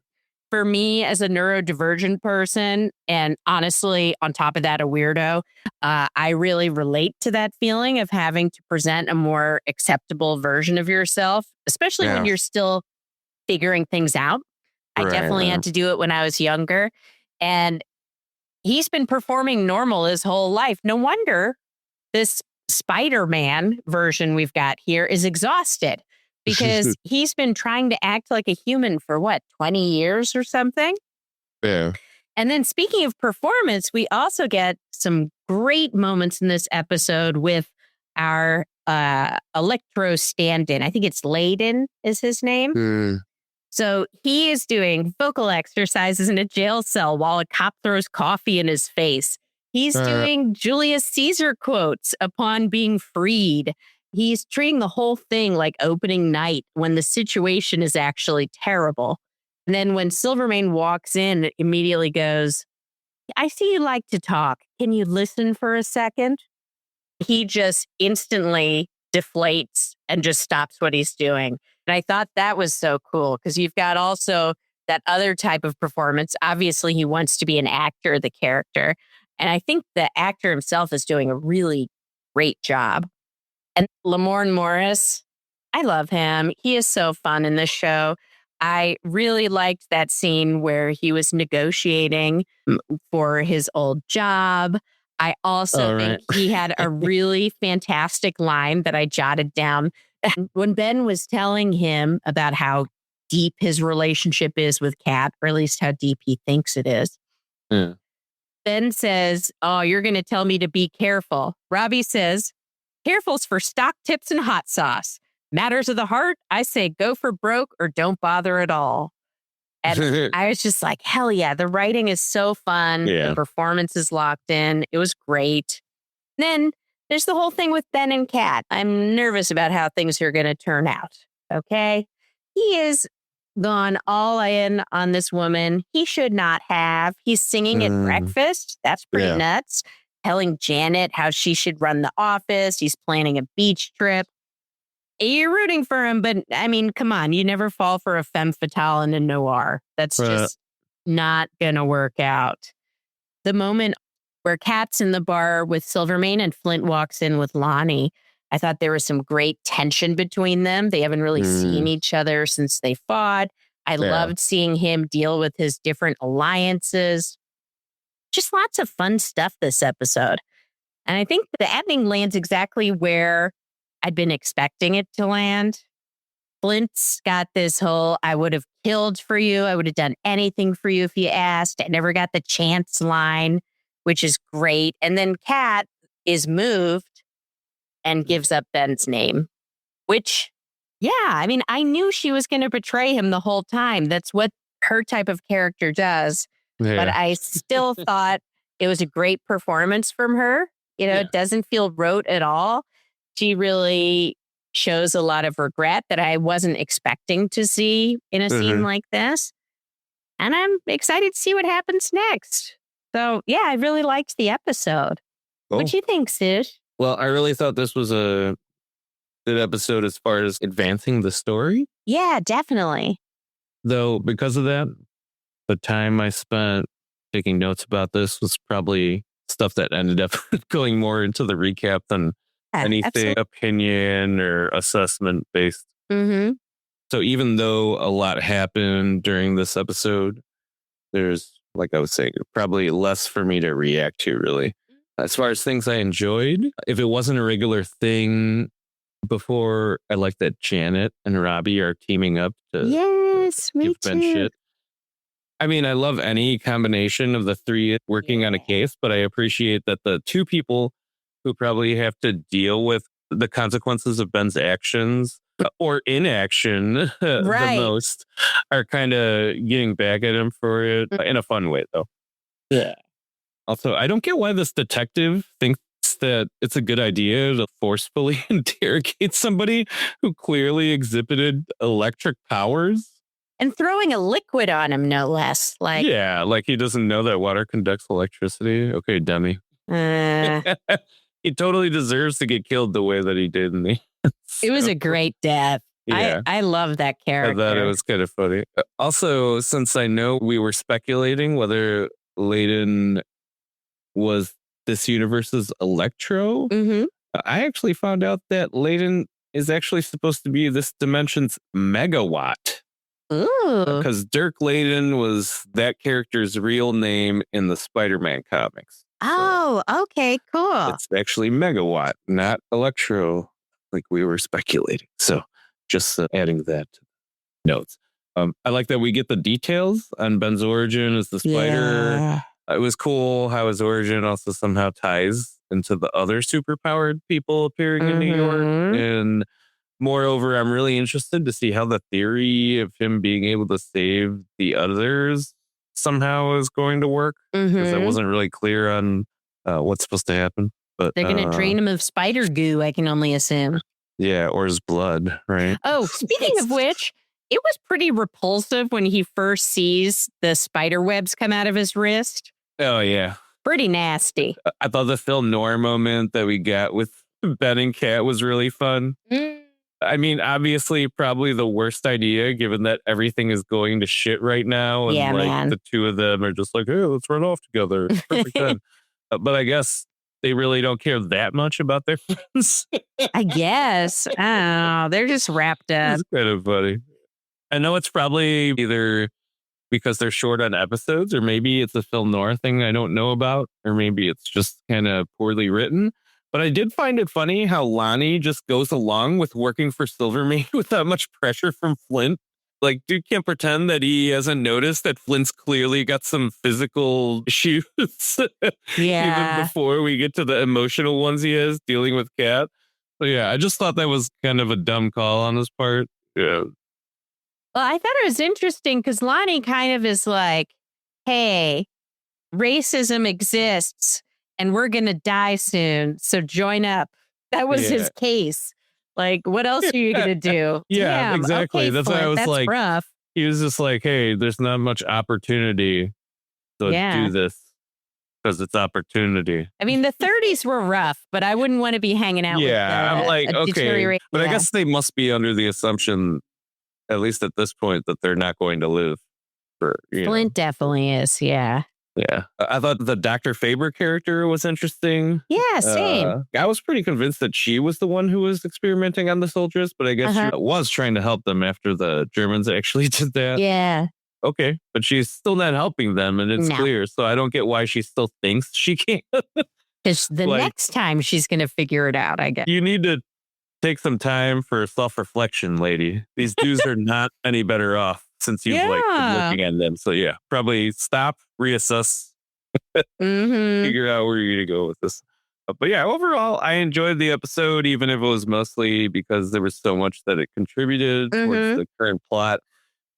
for me as a neurodivergent person, and honestly, on top of that, a weirdo, I really relate to that feeling of having to present a more acceptable version of yourself, especially when you're still figuring things out. I definitely had to do it when I was younger. And he's been performing normal his whole life. No wonder this Spider-Man version we've got here is exhausted because he's been trying to act like a human for 20 years or something? Yeah. And then speaking of performance, we also get some great moments in this episode with our Electro stand-in. I think it's Layden is his name. So he is doing vocal exercises in a jail cell while a cop throws coffee in his face. He's doing Julius Caesar quotes upon being freed. He's treating the whole thing like opening night when the situation is actually terrible. And then when Silvermane walks in, it immediately goes, I see you like to talk. Can you listen for a second? He just instantly deflates and just stops what he's doing. And I thought that was so cool because you've got also that other type of performance. Obviously, he wants to be an actor, the character. And I think the actor himself is doing a really great job. And Lamorne Morris, I love him. He is so fun in this show. I really liked that scene where he was negotiating for his old job. I also think he had a really fantastic line that I jotted down. When Ben was telling him about how deep his relationship is with Kat, or at least how deep he thinks it is, Ben says, oh, you're going to tell me to be careful. Robbie says, careful's for stock tips and hot sauce. Matters of the heart, I say go for broke or don't bother at all. And I was just like, hell yeah, the writing is so fun. Yeah. The performance is locked in. It was great. Then there's the whole thing with Ben and Kat. I'm nervous about how things are going to turn out. Okay. He is gone all in on this woman. He should not have. He's singing at breakfast. That's pretty nuts. Telling Janet how she should run the office. He's planning a beach trip. You're rooting for him, but I mean, come on. You never fall for a femme fatale in a noir. That's just not going to work out. The moment where Kat's in the bar with Silvermane and Flint walks in with Lonnie, I thought there was some great tension between them. They haven't really seen each other since they fought. I loved seeing him deal with his different alliances. Just lots of fun stuff this episode. And I think the ending lands exactly where I'd been expecting it to land. Flint's got this whole, I would have killed for you. I would have done anything for you if you asked. I never got the chance line, which is great. And then Kat is moved and gives up Ben's name, which, I mean, I knew she was going to betray him the whole time. That's what her type of character does. Yeah. But I still thought it was a great performance from her. You know, it doesn't feel rote at all. She really shows a lot of regret that I wasn't expecting to see in a scene like this. And I'm excited to see what happens next. So, I really liked the episode. Cool. What do you think, Sid? Well, I really thought this was a good episode as far as advancing the story. Yeah, definitely. Though, because of that, the time I spent taking notes about this was probably stuff that ended up going more into the recap than anything absolutely. opinion or assessment based. Mm-hmm. So even though a lot happened during this episode, there's, like I was saying, probably less for me to react to, really. As far as things I enjoyed, if it wasn't a regular thing before, I like that Janet and Robbie are teaming up to Yes, me give Ben too. shit. I mean, I love any combination of the three working on a case, but I appreciate that the two people who probably have to deal with the consequences of Ben's actions or inaction the Right. most are kind of getting back at him for it in a fun way, though. Yeah. Also, I don't get why this detective thinks that it's a good idea to forcefully interrogate somebody who clearly exhibited electric powers. And throwing a liquid on him, no less. Like, Yeah, like he doesn't know that water conducts electricity. Okay, dummy. He totally deserves to get killed the way that he did in the it was a great death. Yeah. I love that I character. thought it was kind of funny. Also, since I know we were speculating whether Layden was this universe's Electro, Mm-hmm. I actually found out that Layden is actually supposed to be this dimension's Megawatt. Ooh. Because Dirk Layden was that character's real name in the Spider-Man comics. Oh, okay, cool. It's actually Megawatt, not Electro, like we were speculating. So just adding that to the notes. I like that we get the details on Ben's origin as the spider. Yeah. It was cool how his origin also somehow ties into the other superpowered people appearing in New York. And moreover, I'm really interested to see how the theory of him being able to save the others somehow is going to work. Because I wasn't really clear on what's supposed to happen. But they're going to drain him of spider goo, I can only assume. Yeah, or his blood, right? Oh, speaking of which, it was pretty repulsive when he first sees the spider webs come out of his wrist. Oh, yeah. Pretty nasty. I thought the film noir moment that we got with Ben and Kat was really fun. I mean, obviously, probably the worst idea, given that everything is going to shit right now. And Yeah, like man. the two of them are just like, hey, let's run off together. Perfect time. But I guess they really don't care that much about their friends. I guess. I don't know. They're just wrapped up. It's kind of funny. I know it's probably either because they're short on episodes, or maybe it's a film noir thing I don't know about, or maybe it's just kind of poorly written. But I did find it funny how Lonnie just goes along with working for Silvermane without much pressure from Flint. Like, dude can't pretend that he hasn't noticed that Flint's clearly got some physical issues. Yeah. Even before we get to the emotional ones he has dealing with Kat. So yeah, I just thought that was kind of a dumb call on his part. Yeah. Well, I thought it was interesting because Lonnie kind of is like, hey, racism exists and we're going to die soon. So join up. That was his case. Like, what else are you going to do? Yeah, Damn, exactly. okay, That's why I Flint, was that's like, rough. he was just like, hey, there's not much opportunity to do this because it's opportunity. I mean, the 30s were rough, but I wouldn't want to be hanging out with I'm like, okay. But I guess they must be under the assumption, at least at this point, that they're not going to live for, Flint definitely is, yeah. Yeah. I thought the Dr. Faber character was interesting. Yeah, same. I was pretty convinced that she was the one who was experimenting on the soldiers, but I guess she was trying to help them after the Germans actually did that. Yeah. Okay, but she's still not helping them, and it's clear. So I don't get why she still thinks she can't. Because the next time she's going to figure it out, I guess. You need to take some time for self-reflection, lady. These dudes are not any better off since you've been looking at them. So yeah, probably stop, reassess, figure out where you're going to go with this. But yeah, overall, I enjoyed the episode, even if it was mostly because there was so much that it contributed towards the current plot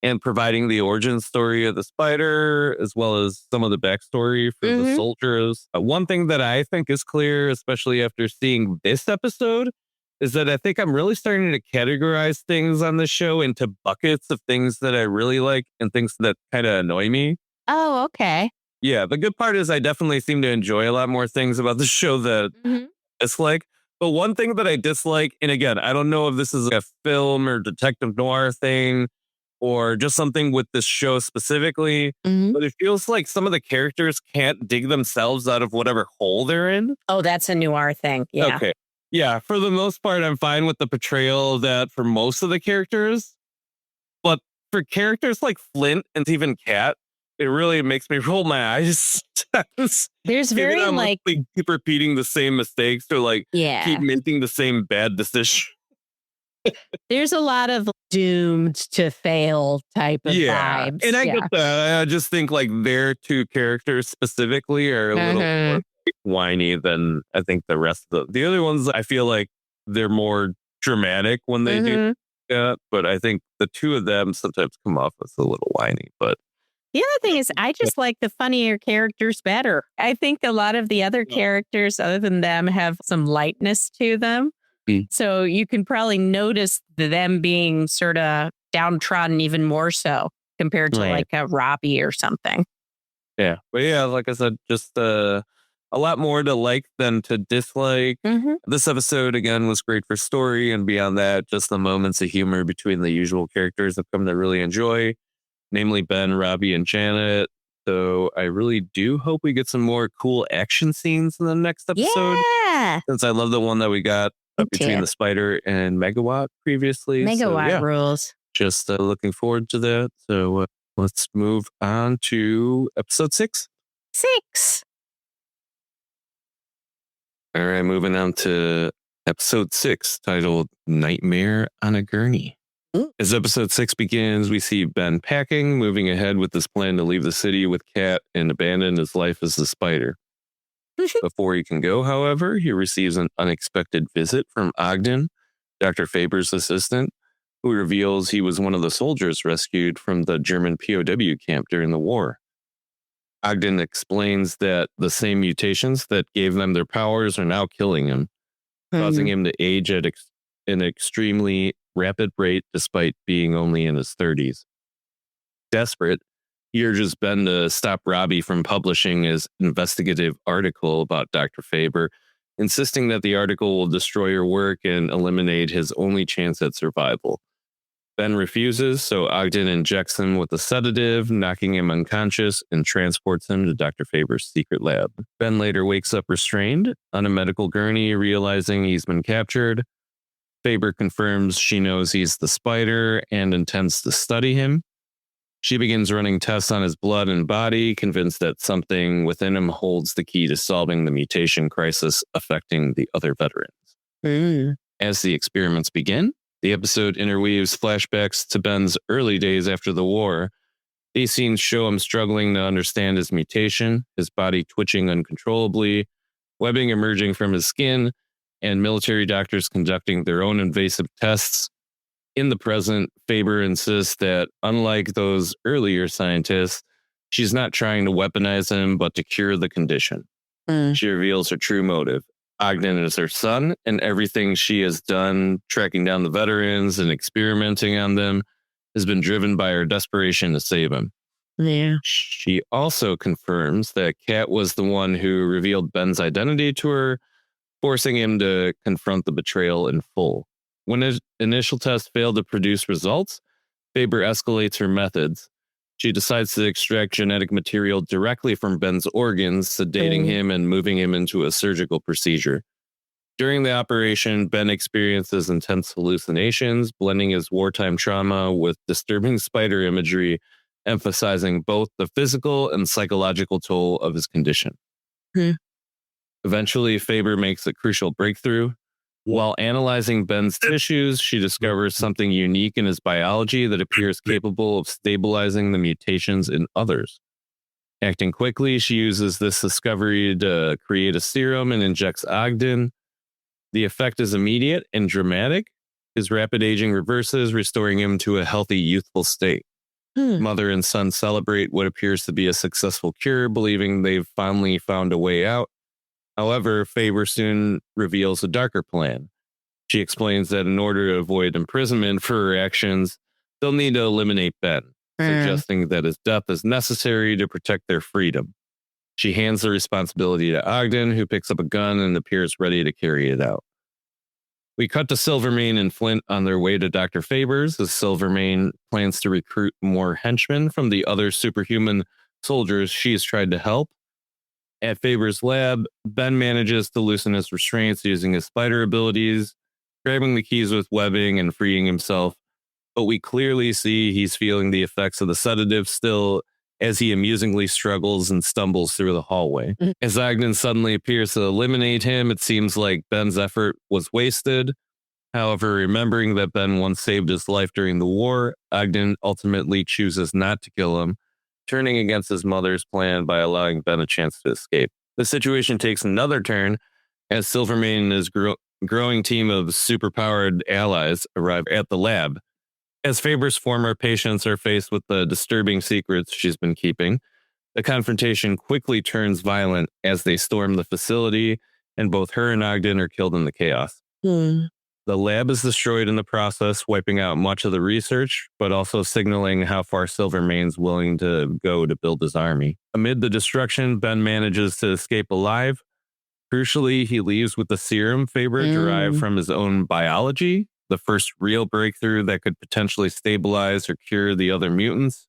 and providing the origin story of the spider, as well as some of the backstory for the soldiers. One thing that I think is clear, especially after seeing this episode, is that I think I'm really starting to categorize things on the show into buckets of things that I really like and things that kind of annoy me. Oh, okay. Yeah, the good part is I definitely seem to enjoy a lot more things about the show that I dislike. But one thing that I dislike, and again, I don't know if this is a film or detective noir thing, or just something with this show specifically. Mhm. But it feels like some of the characters can't dig themselves out of whatever hole they're in. Oh, that's a noir thing. Yeah. Okay. Yeah, for the most part, I'm fine with the portrayal of that for most of the characters. But for characters like Flint and even Kat, it really makes me roll my eyes. There's Given very how much like, they keep repeating the same mistakes or like yeah, keep making the same bad decision. there's a lot of doomed to fail type of vibes. And I get that. I just think like their two characters specifically are a little more like, whiny than I think the rest of the other ones. I feel like they're more dramatic when they do that, but I think the two of them sometimes come off as a little whiny. But the other thing is, I just like the funnier characters better. I think a lot of the other characters, other than them, have some lightness to them. So you can probably notice them being sort of downtrodden even more so compared to like a Robbie or something. Yeah. But yeah, like I said, just a lot more to like than to dislike. This episode, again, was great for story. And beyond that, just the moments of humor between the usual characters I've come to really enjoy, namely Ben, Robbie, and Janet. So I really do hope we get some more cool action scenes in the next episode. Yeah. Since I love the one that we got between the Spider and Megawatt previously. Megawatt rules. Just looking forward to that. So let's move on to episode 6. 6. All right, moving on to episode 6, titled Nightmare on a Gurney. As episode 6 begins, we see Ben packing, moving ahead with his plan to leave the city with Kat and abandon his life as the Spider. Before he can go, however, he receives an unexpected visit from Ogden, Dr. Faber's assistant, who reveals he was one of the soldiers rescued from the German POW camp during the war. Ogden explains that the same mutations that gave them their powers are now killing him, causing him to age at an extremely rapid rate despite being only in his 30s. Desperate, he urges Ben to stop Robbie from publishing his investigative article about Dr. Faber, insisting that the article will destroy her work and eliminate his only chance at survival. Ben refuses, so Ogden injects him with a sedative, knocking him unconscious, and transports him to Dr. Faber's secret lab. Ben later wakes up restrained on a medical gurney, realizing he's been captured. Faber confirms she knows he's the Spider and intends to study him. She begins running tests on his blood and body, convinced that something within him holds the key to solving the mutation crisis affecting the other veterans. As the experiments begin, the episode interweaves flashbacks to Ben's early days after the war. These scenes show him struggling to understand his mutation, his body twitching uncontrollably, webbing emerging from his skin, and military doctors conducting their own invasive tests. In the present, Faber insists that, unlike those earlier scientists, she's not trying to weaponize him, but to cure the condition. She reveals her true motive. Ogden is her son, and everything she has done, tracking down the veterans and experimenting on them, has been driven by her desperation to save him. She also confirms that Kat was the one who revealed Ben's identity to her, forcing him to confront the betrayal in full. When his initial test failed to produce results, Faber escalates her methods. She decides to extract genetic material directly from Ben's organs, sedating him and moving him into a surgical procedure. During the operation, Ben experiences intense hallucinations, blending his wartime trauma with disturbing spider imagery, emphasizing both the physical and psychological toll of his condition. Eventually, Faber makes a crucial breakthrough. While analyzing Ben's tissues, she discovers something unique in his biology that appears capable of stabilizing the mutations in others. Acting quickly, she uses this discovery to create a serum and injects Ogden. The effect is immediate and dramatic. His rapid aging reverses, restoring him to a healthy, youthful state. Mother and son celebrate what appears to be a successful cure, believing they've finally found a way out. However, Faber soon reveals a darker plan. She explains that in order to avoid imprisonment for her actions, they'll need to eliminate Ben, suggesting that his death is necessary to protect their freedom. She hands the responsibility to Ogden, who picks up a gun and appears ready to carry it out. We cut to Silvermane and Flint on their way to Dr. Faber's as Silvermane plans to recruit more henchmen from the other superhuman soldiers she's tried to help. At Faber's lab, Ben manages to loosen his restraints using his spider abilities, grabbing the keys with webbing and freeing himself. But we clearly see he's feeling the effects of the sedative still as he amusingly struggles and stumbles through the hallway. As Ogden suddenly appears to eliminate him, it seems like Ben's effort was wasted. However, remembering that Ben once saved his life during the war, Ogden ultimately chooses not to kill him, turning against his mother's plan by allowing Ben a chance to escape. The situation takes another turn as Silvermane and his growing team of superpowered allies arrive at the lab. As Faber's former patients are faced with the disturbing secrets she's been keeping, the confrontation quickly turns violent as they storm the facility, and both her and Ogden are killed in the chaos. The lab is destroyed in the process, wiping out much of the research, but also signaling how far Silvermane's willing to go to build his army. Amid the destruction, Ben manages to escape alive. Crucially, he leaves with the serum Faber derived from his own biology, the first real breakthrough that could potentially stabilize or cure the other mutants.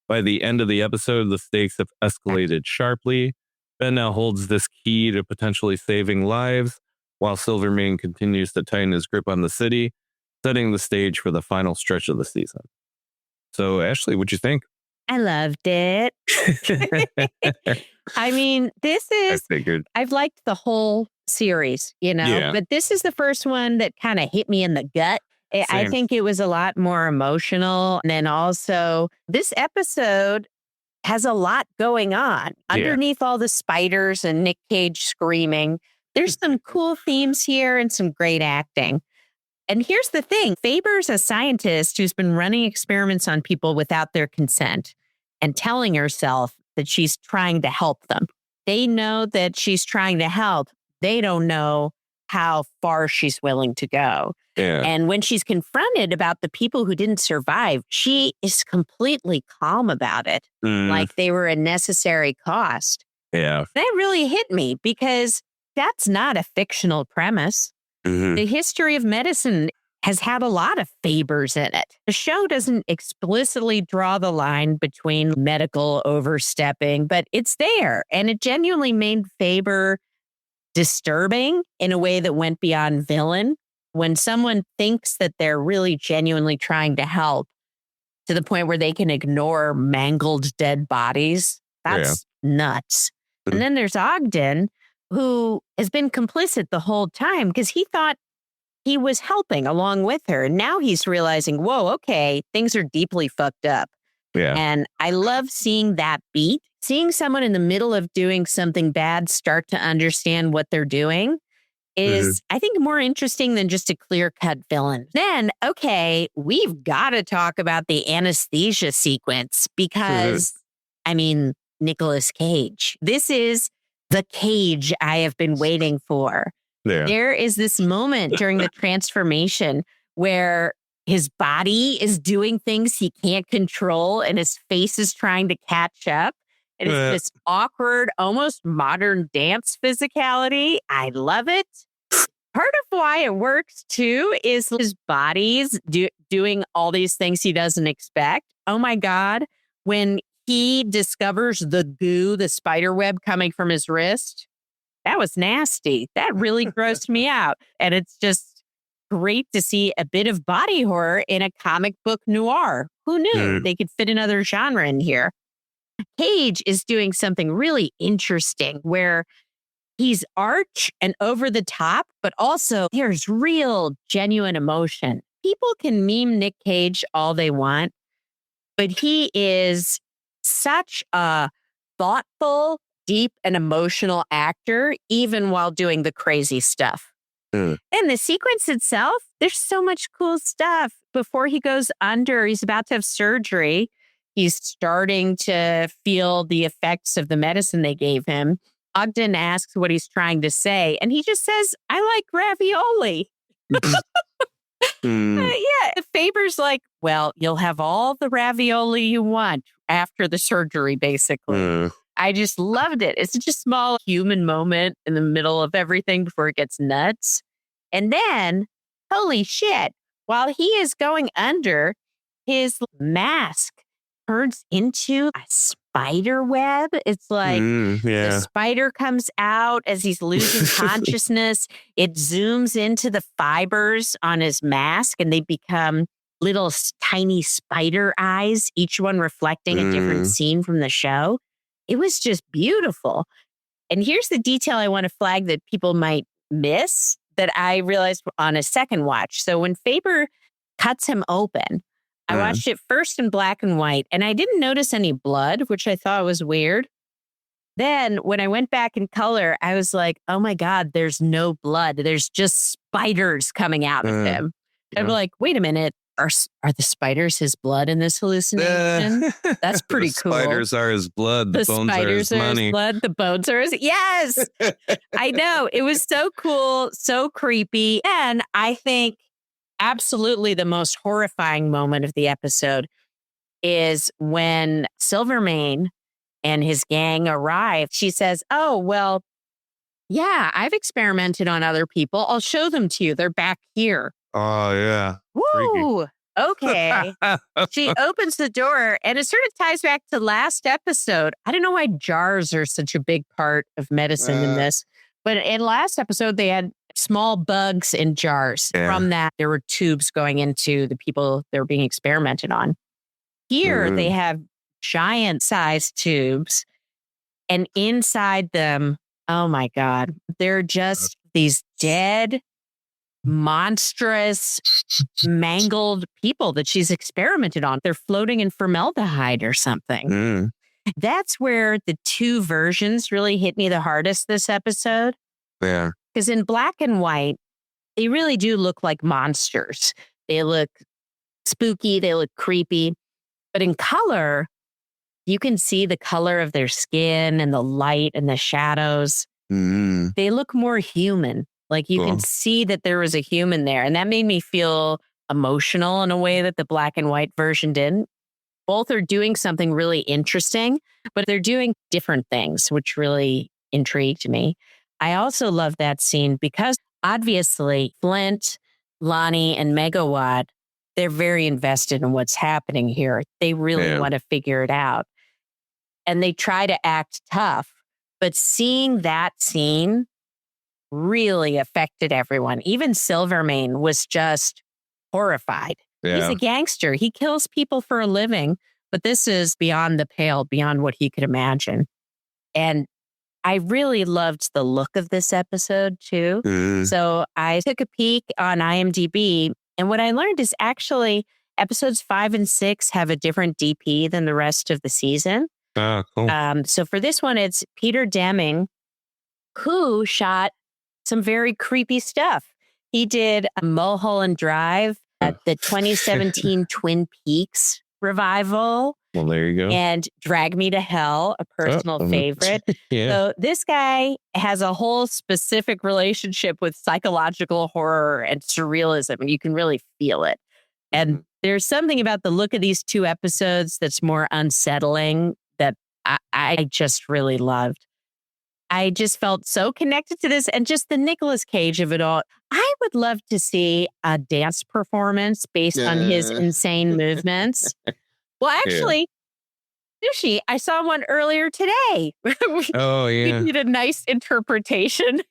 By the end of the episode, the stakes have escalated sharply. Ben now holds this key to potentially saving lives, while Silvermane continues to tighten his grip on the city, setting the stage for the final stretch of the season. So, Ashley, what'd you think? I loved it. I mean, I've liked the whole series, but this is the first one that kind of hit me in the gut. I think it was a lot more emotional. And then also, this episode has a lot going on. Underneath all the spiders and Nick Cage screaming, there's some cool themes here and some great acting. And here's the thing. Faber's a scientist who's been running experiments on people without their consent and telling herself that she's trying to help them. They know that she's trying to help. They don't know how far she's willing to go. Yeah. And when she's confronted about the people who didn't survive, she is completely calm about it, like they were a necessary cost. Yeah. That really hit me because that's not a fictional premise. The history of medicine has had a lot of Fabers in it. The show doesn't explicitly draw the line between medical overstepping, but it's there. And it genuinely made Faber disturbing in a way that went beyond villain. When someone thinks that they're really genuinely trying to help to the point where they can ignore mangled dead bodies, that's nuts. And then there's Ogden, who has been complicit the whole time because he thought he was helping along with her. And now he's realizing, whoa, okay, things are deeply fucked up. Yeah. And I love seeing that beat, seeing someone in the middle of doing something bad start to understand what they're doing is, I think, more interesting than just a clear-cut villain. Then, okay, we've got to talk about the anesthesia sequence because, I mean, Nicolas Cage. This is the Cage I have been waiting for. Yeah. There is this moment during the transformation where his body is doing things he can't control and his face is trying to catch up. And it's this awkward, almost modern dance physicality. I love it. Part of why it works, too, is his body's doing all these things he doesn't expect. Oh, my God. When he discovers the goo, the spider web coming from his wrist, that was nasty. That really grossed me out. And it's just great to see a bit of body horror in a comic book noir. Who knew they could fit another genre in here? Cage is doing something really interesting where he's arch and over the top, but also there's real, genuine emotion. People can meme Nick Cage all they want, but he is such a thoughtful, deep, and emotional actor, even while doing the crazy stuff. And the sequence itself, there's so much cool stuff. Before he goes under, he's about to have surgery. He's starting to feel the effects of the medicine they gave him. Ogden asks what he's trying to say, and he just says, I like ravioli. Faber's like, well, you'll have all the ravioli you want after the surgery, basically. I just loved it. It's just a small human moment in the middle of everything before it gets nuts. And then holy shit. While he is going under, his mask turns into a spider web. It's like the Yeah. spider comes out as he's losing consciousness. It zooms into the fibers on his mask and they become little tiny spider eyes, each one reflecting a different scene from the show. It was just beautiful. And here's the detail I want to flag that people might miss that I realized on a second watch. So when Faber cuts him open, I watched it first in black and white, and I didn't notice any blood, which I thought was weird. Then when I went back in color, I was like, oh my God, there's no blood. There's just spiders coming out of him. I'm like, wait a minute. Are the spiders his blood in this hallucination? That's pretty cool. Spiders are his blood. The bones are his money. His blood. The bones are his. Yes. I know. It was so cool, so creepy. And I think absolutely the most horrifying moment of the episode is when Silvermane and his gang arrive. She says, oh, well, yeah, I've experimented on other people. I'll show them to you. They're back here. Oh, yeah. Woo! Okay. She opens the door and it sort of ties back to last episode. I don't know why jars are such a big part of medicine in this, but in last episode, they had small bugs in jars. From that, there were tubes going into the people they were being experimented on. Here, they have giant sized tubes and inside them, oh my God, they're just these dead, monstrous, mangled people that she's experimented on. They're floating in formaldehyde or something. That's where the two versions really hit me the hardest this episode. Yeah. Because in black and white, they really do look like monsters. They look spooky. They look creepy. But in color, you can see the color of their skin and the light and the shadows. They look more human. Like you can see that there was a human there. And that made me feel emotional in a way that the black and white version didn't. Both are doing something really interesting, but they're doing different things, which really intrigued me. I also love that scene because obviously Flint, Lonnie, and Megawatt, they're very invested in what's happening here. They really want to figure it out. And they try to act tough, but seeing that scene really affected everyone. Even Silvermane was just horrified. He's a gangster. He kills people for a living, but this is beyond the pale, beyond what he could imagine. And I really loved the look of this episode too. So I took a peek on IMDb, and what I learned is actually episodes 5 and 6 have a different DP than the rest of the season. Oh, cool. So for this one, it's Peter Deming, who shot some very creepy stuff. He did a Mulholland Drive at the 2017 Twin Peaks revival. Well, there you go. And Drag Me to Hell, a personal favorite. So this guy has a whole specific relationship with psychological horror and surrealism, and you can really feel it. And there's something about the look of these two episodes that's more unsettling that I just really loved. I just felt so connected to this and just the Nicolas Cage of it all. I would love to see a dance performance based on his insane movements. Well, actually, Sushi, I saw one earlier today. Oh, yeah. We did a nice interpretation.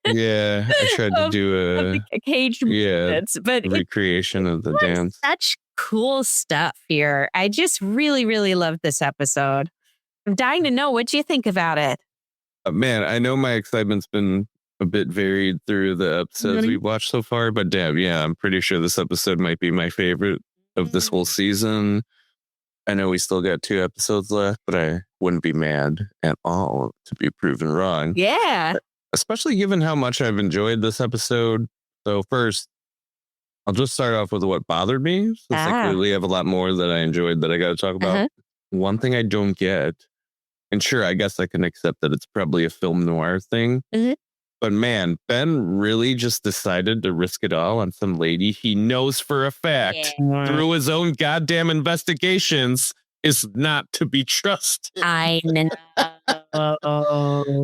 Yeah, I tried to do a Cage movements, but recreation of the dance. Such cool stuff here. I just really, really loved this episode. I'm dying to know what you think about it. Man, I know my excitement's been a bit varied through the episodes we've watched so far, but damn, yeah, I'm pretty sure this episode might be my favorite of this whole season. I know we still got 2 episodes left, but I wouldn't be mad at all to be proven wrong. Yeah. Especially given how much I've enjoyed this episode. So first, I'll just start off with what bothered me. Since I clearly have a lot more that I enjoyed that I got to talk about. One thing I don't get, and sure, I guess I can accept that it's probably a film noir thing. But man, Ben really just decided to risk it all on some lady he knows for a fact through his own goddamn investigations is not to be trusted. I know.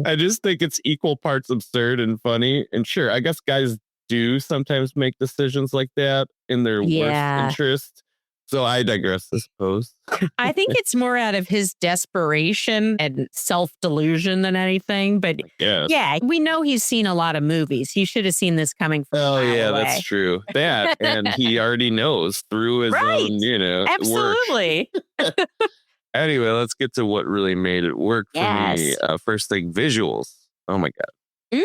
I just think it's equal parts absurd and funny. And sure, I guess guys do sometimes make decisions like that in their worst interest. So I digress, I suppose. I think it's more out of his desperation and self-delusion than anything. But yeah, we know he's seen a lot of movies. He should have seen this coming from a mile away. That's true. That, and he already knows through his own, absolutely. work. Anyway, let's get to what really made it work for me. First thing, visuals. Oh my God.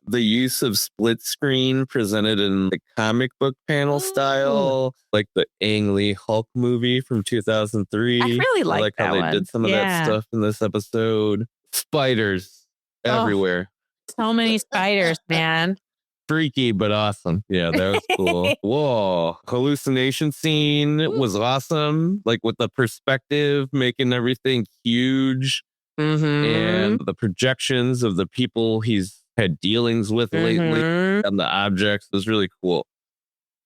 The use of split screen presented in the comic book panel style, like the Ang Lee Hulk movie from 2003. I really like that how they did some of that stuff in this episode. Spiders everywhere. So many spiders, man. Freaky, but awesome. Yeah, that was cool. Whoa. Hallucination scene was awesome. Like with the perspective, making everything huge. And the projections of the people he's had dealings with lately and the objects was really cool.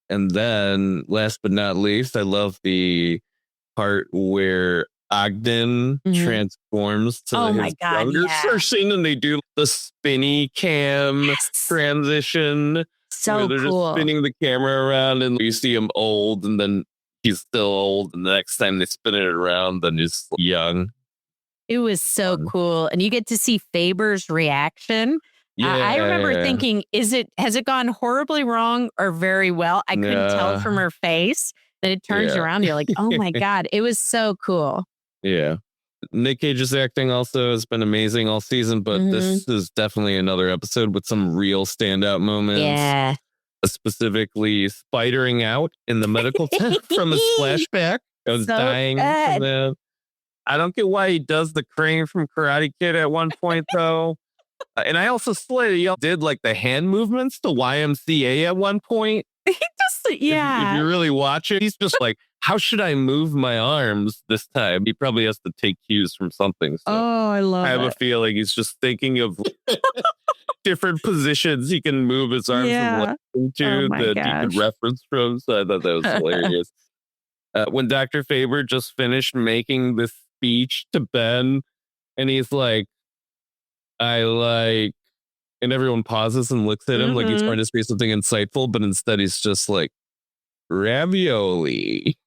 And then last but not least, I love the part where Ogden transforms to his younger version, and they do the spinny cam transition. So where they're just spinning the camera around, and you see him old, and then he's still old, and the next time they spin it around, then he's young. It was so cool. And you get to see Faber's reaction. I remember thinking, has it gone horribly wrong or very well? I couldn't tell from her face. Then it turns around. You're like, oh my God. It was so cool. Yeah. Nick Cage's acting also has been amazing all season, but this is definitely another episode with some real standout moments. Yeah. Specifically, spidering out in the medical tent from his flashback. I was dying from that. I don't get why he does the crane from Karate Kid at one point, though. And I also he did like the hand movements to YMCA at one point. He just, If you really watch it, he's just like, how should I move my arms this time? He probably has to take cues from something. So I love it. I have a feeling he's just thinking of different positions he can move his arms into that he could reference from. So I thought that was hilarious. When Dr. Faber just finished making this speech to Ben, and he's like, and everyone pauses and looks at him like he's trying to say something insightful, but instead he's just like, ravioli.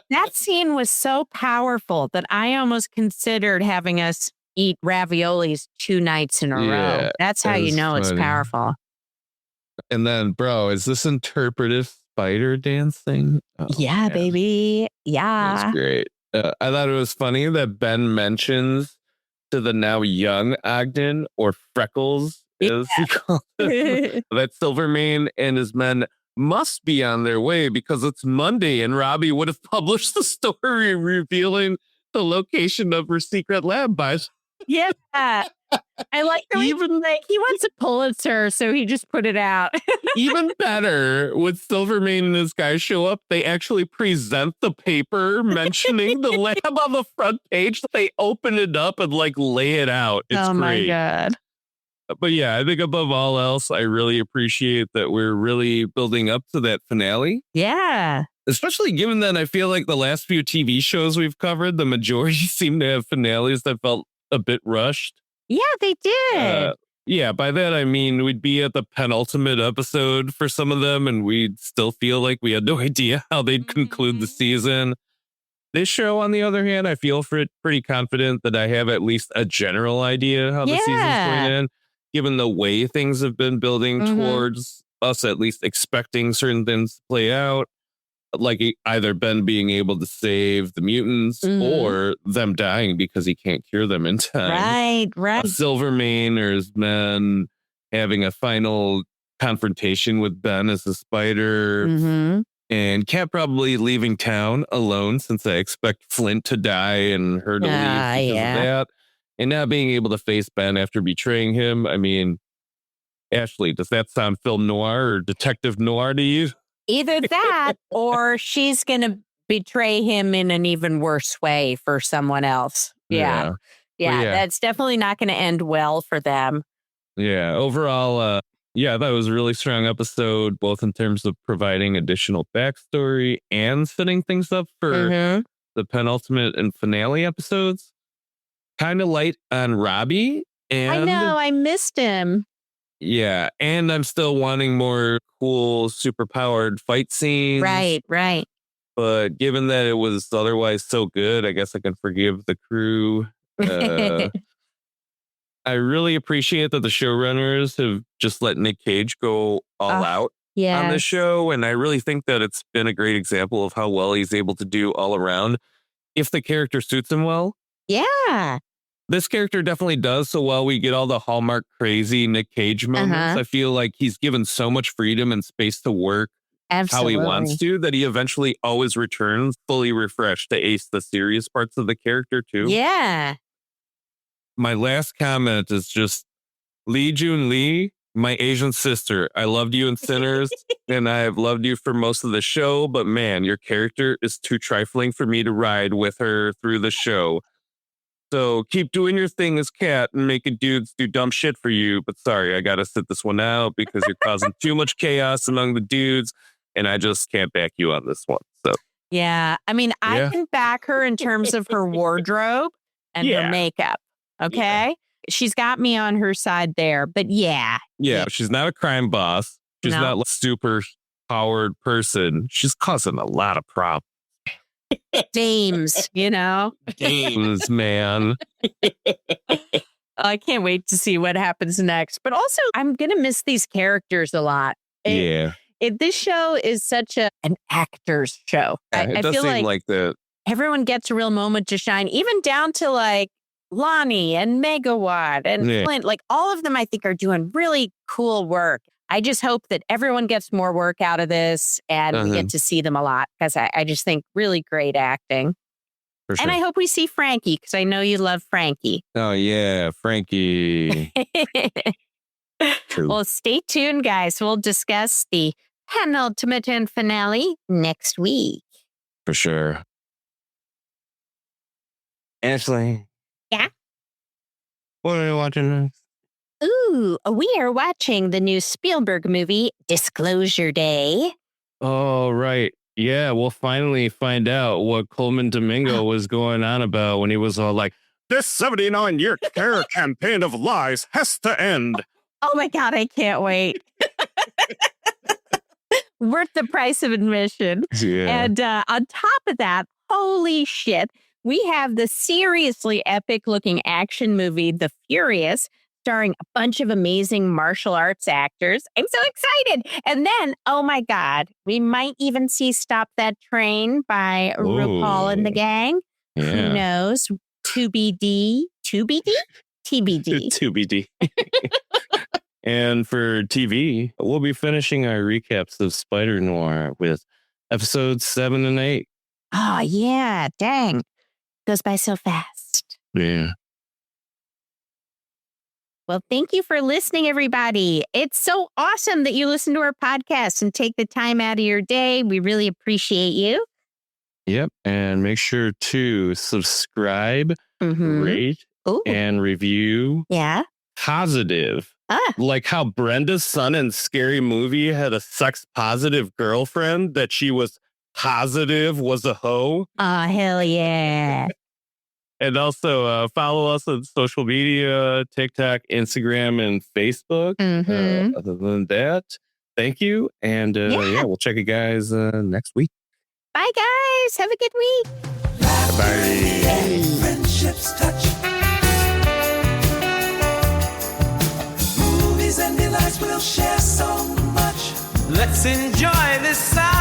That scene was so powerful that I almost considered having us eat raviolis 2 nights in a row. That's how you know it's powerful. And then, bro, is this interpretive spider dancing? Oh, yeah, man. Baby. Yeah. That's great. I thought it was funny that Ben mentions to the now young Ogden, or Freckles, as he calls it, that Silvermane and his men must be on their way because it's Monday, and Robbie would have published the story revealing the location of her secret lab by. Yeah. I like the even like he wants a Pulitzer, so he just put it out. Even better, when Silvermane and his guys show up, they actually present the paper mentioning the lab on the front page. They open it up and like lay it out. It's great. My God. But yeah, I think above all else, I really appreciate that we're really building up to that finale. Yeah. Especially given that I feel like the last few TV shows we've covered, the majority seem to have finales that felt a bit rushed. Yeah, they did. Yeah, by that I mean we'd be at the penultimate episode for some of them, and we'd still feel like we had no idea how they'd conclude the season. This show, on the other hand, I feel pretty confident that I have at least a general idea how the season's going to end, given the way things have been building towards us at least expecting certain things to play out. Like either Ben being able to save the mutants or them dying because he can't cure them in time. Right. Silvermane or his men having a final confrontation with Ben as a spider. And Cat probably leaving town alone, since I expect Flint to die and her to leave because of that. And not being able to face Ben after betraying him. I mean, Ashley, does that sound film noir or detective noir to you? Either that or she's going to betray him in an even worse way for someone else. Yeah, that's definitely not going to end well for them. Yeah, overall, I thought it was a really strong episode, both in terms of providing additional backstory and setting things up for the penultimate and finale episodes. Kind of light on Robbie. And I know, I missed him. Yeah, and I'm still wanting more cool, super-powered fight scenes. Right. But given that it was otherwise so good, I guess I can forgive the crew. I really appreciate that the showrunners have just let Nick Cage go all out on this show. And I really think that it's been a great example of how well he's able to do all around if the character suits him well. Yeah. This character definitely does. So while we get all the Hallmark crazy Nick Cage moments, I feel like he's given so much freedom and space to work how he wants to, that he eventually always returns fully refreshed to ace the serious parts of the character too. Yeah. My last comment is just Lee Jun Lee, my Asian sister. I loved you in Sinners, and I have loved you for most of the show, but man, your character is too trifling for me to ride with her through the show. So keep doing your thing as Cat and making dudes do dumb shit for you. But sorry, I got to sit this one out because you're causing too much chaos among the dudes, and I just can't back you on this one. So yeah, I mean, I can back her in terms of her wardrobe and her makeup. Okay. She's got me on her side there, but yeah. She's not a crime boss. She's not a super powered person. She's causing a lot of problems. Dames, Dames, man. I can't wait to see what happens next. But also, I'm going to miss these characters a lot. This show is such an actor's show. It does seem like that. Everyone gets a real moment to shine, even down to like Lonnie and Megawatt and Clint. Like all of them, I think, are doing really cool work. I just hope that everyone gets more work out of this and we get to see them a lot because I just think really great acting. For sure. And I hope we see Frankie because I know you love Frankie. Oh, yeah, Frankie. Well, stay tuned, guys. We'll discuss the penultimate and finale next week. For sure. Ashley. Yeah? What are you watching next? Ooh, we are watching the new Spielberg movie, Disclosure Day. Oh, right. Yeah, we'll finally find out what Coleman Domingo was going on about when he was all like, this 79-year terror campaign of lies has to end. Oh my God, I can't wait. Worth the price of admission. Yeah. And on top of that, holy shit, we have the seriously epic looking action movie, The Furious, starring a bunch of amazing martial arts actors. I'm so excited. And then, oh my God, we might even see Stop That Train by RuPaul and the gang. Yeah. Who knows? TBD? TBD. And for TV, we'll be finishing our recaps of Spider-Noir with episodes 7 and 8. Oh, yeah. Dang. Goes by so fast. Yeah. Well, thank you for listening, everybody. It's so awesome that you listen to our podcast and take the time out of your day. We really appreciate you. Yep. And make sure to subscribe, rate, and review. Yeah. Positive. Like how Brenda's son in Scary Movie had a sex positive girlfriend that she was positive was a hoe. Oh, hell yeah. And also follow us on social media, TikTok, Instagram, and Facebook. Other than that, thank you. And we'll check you guys next week. Bye, guys. Have a good week. Bye. Friendships touch. Movies and delights will share so much. Let's enjoy this side.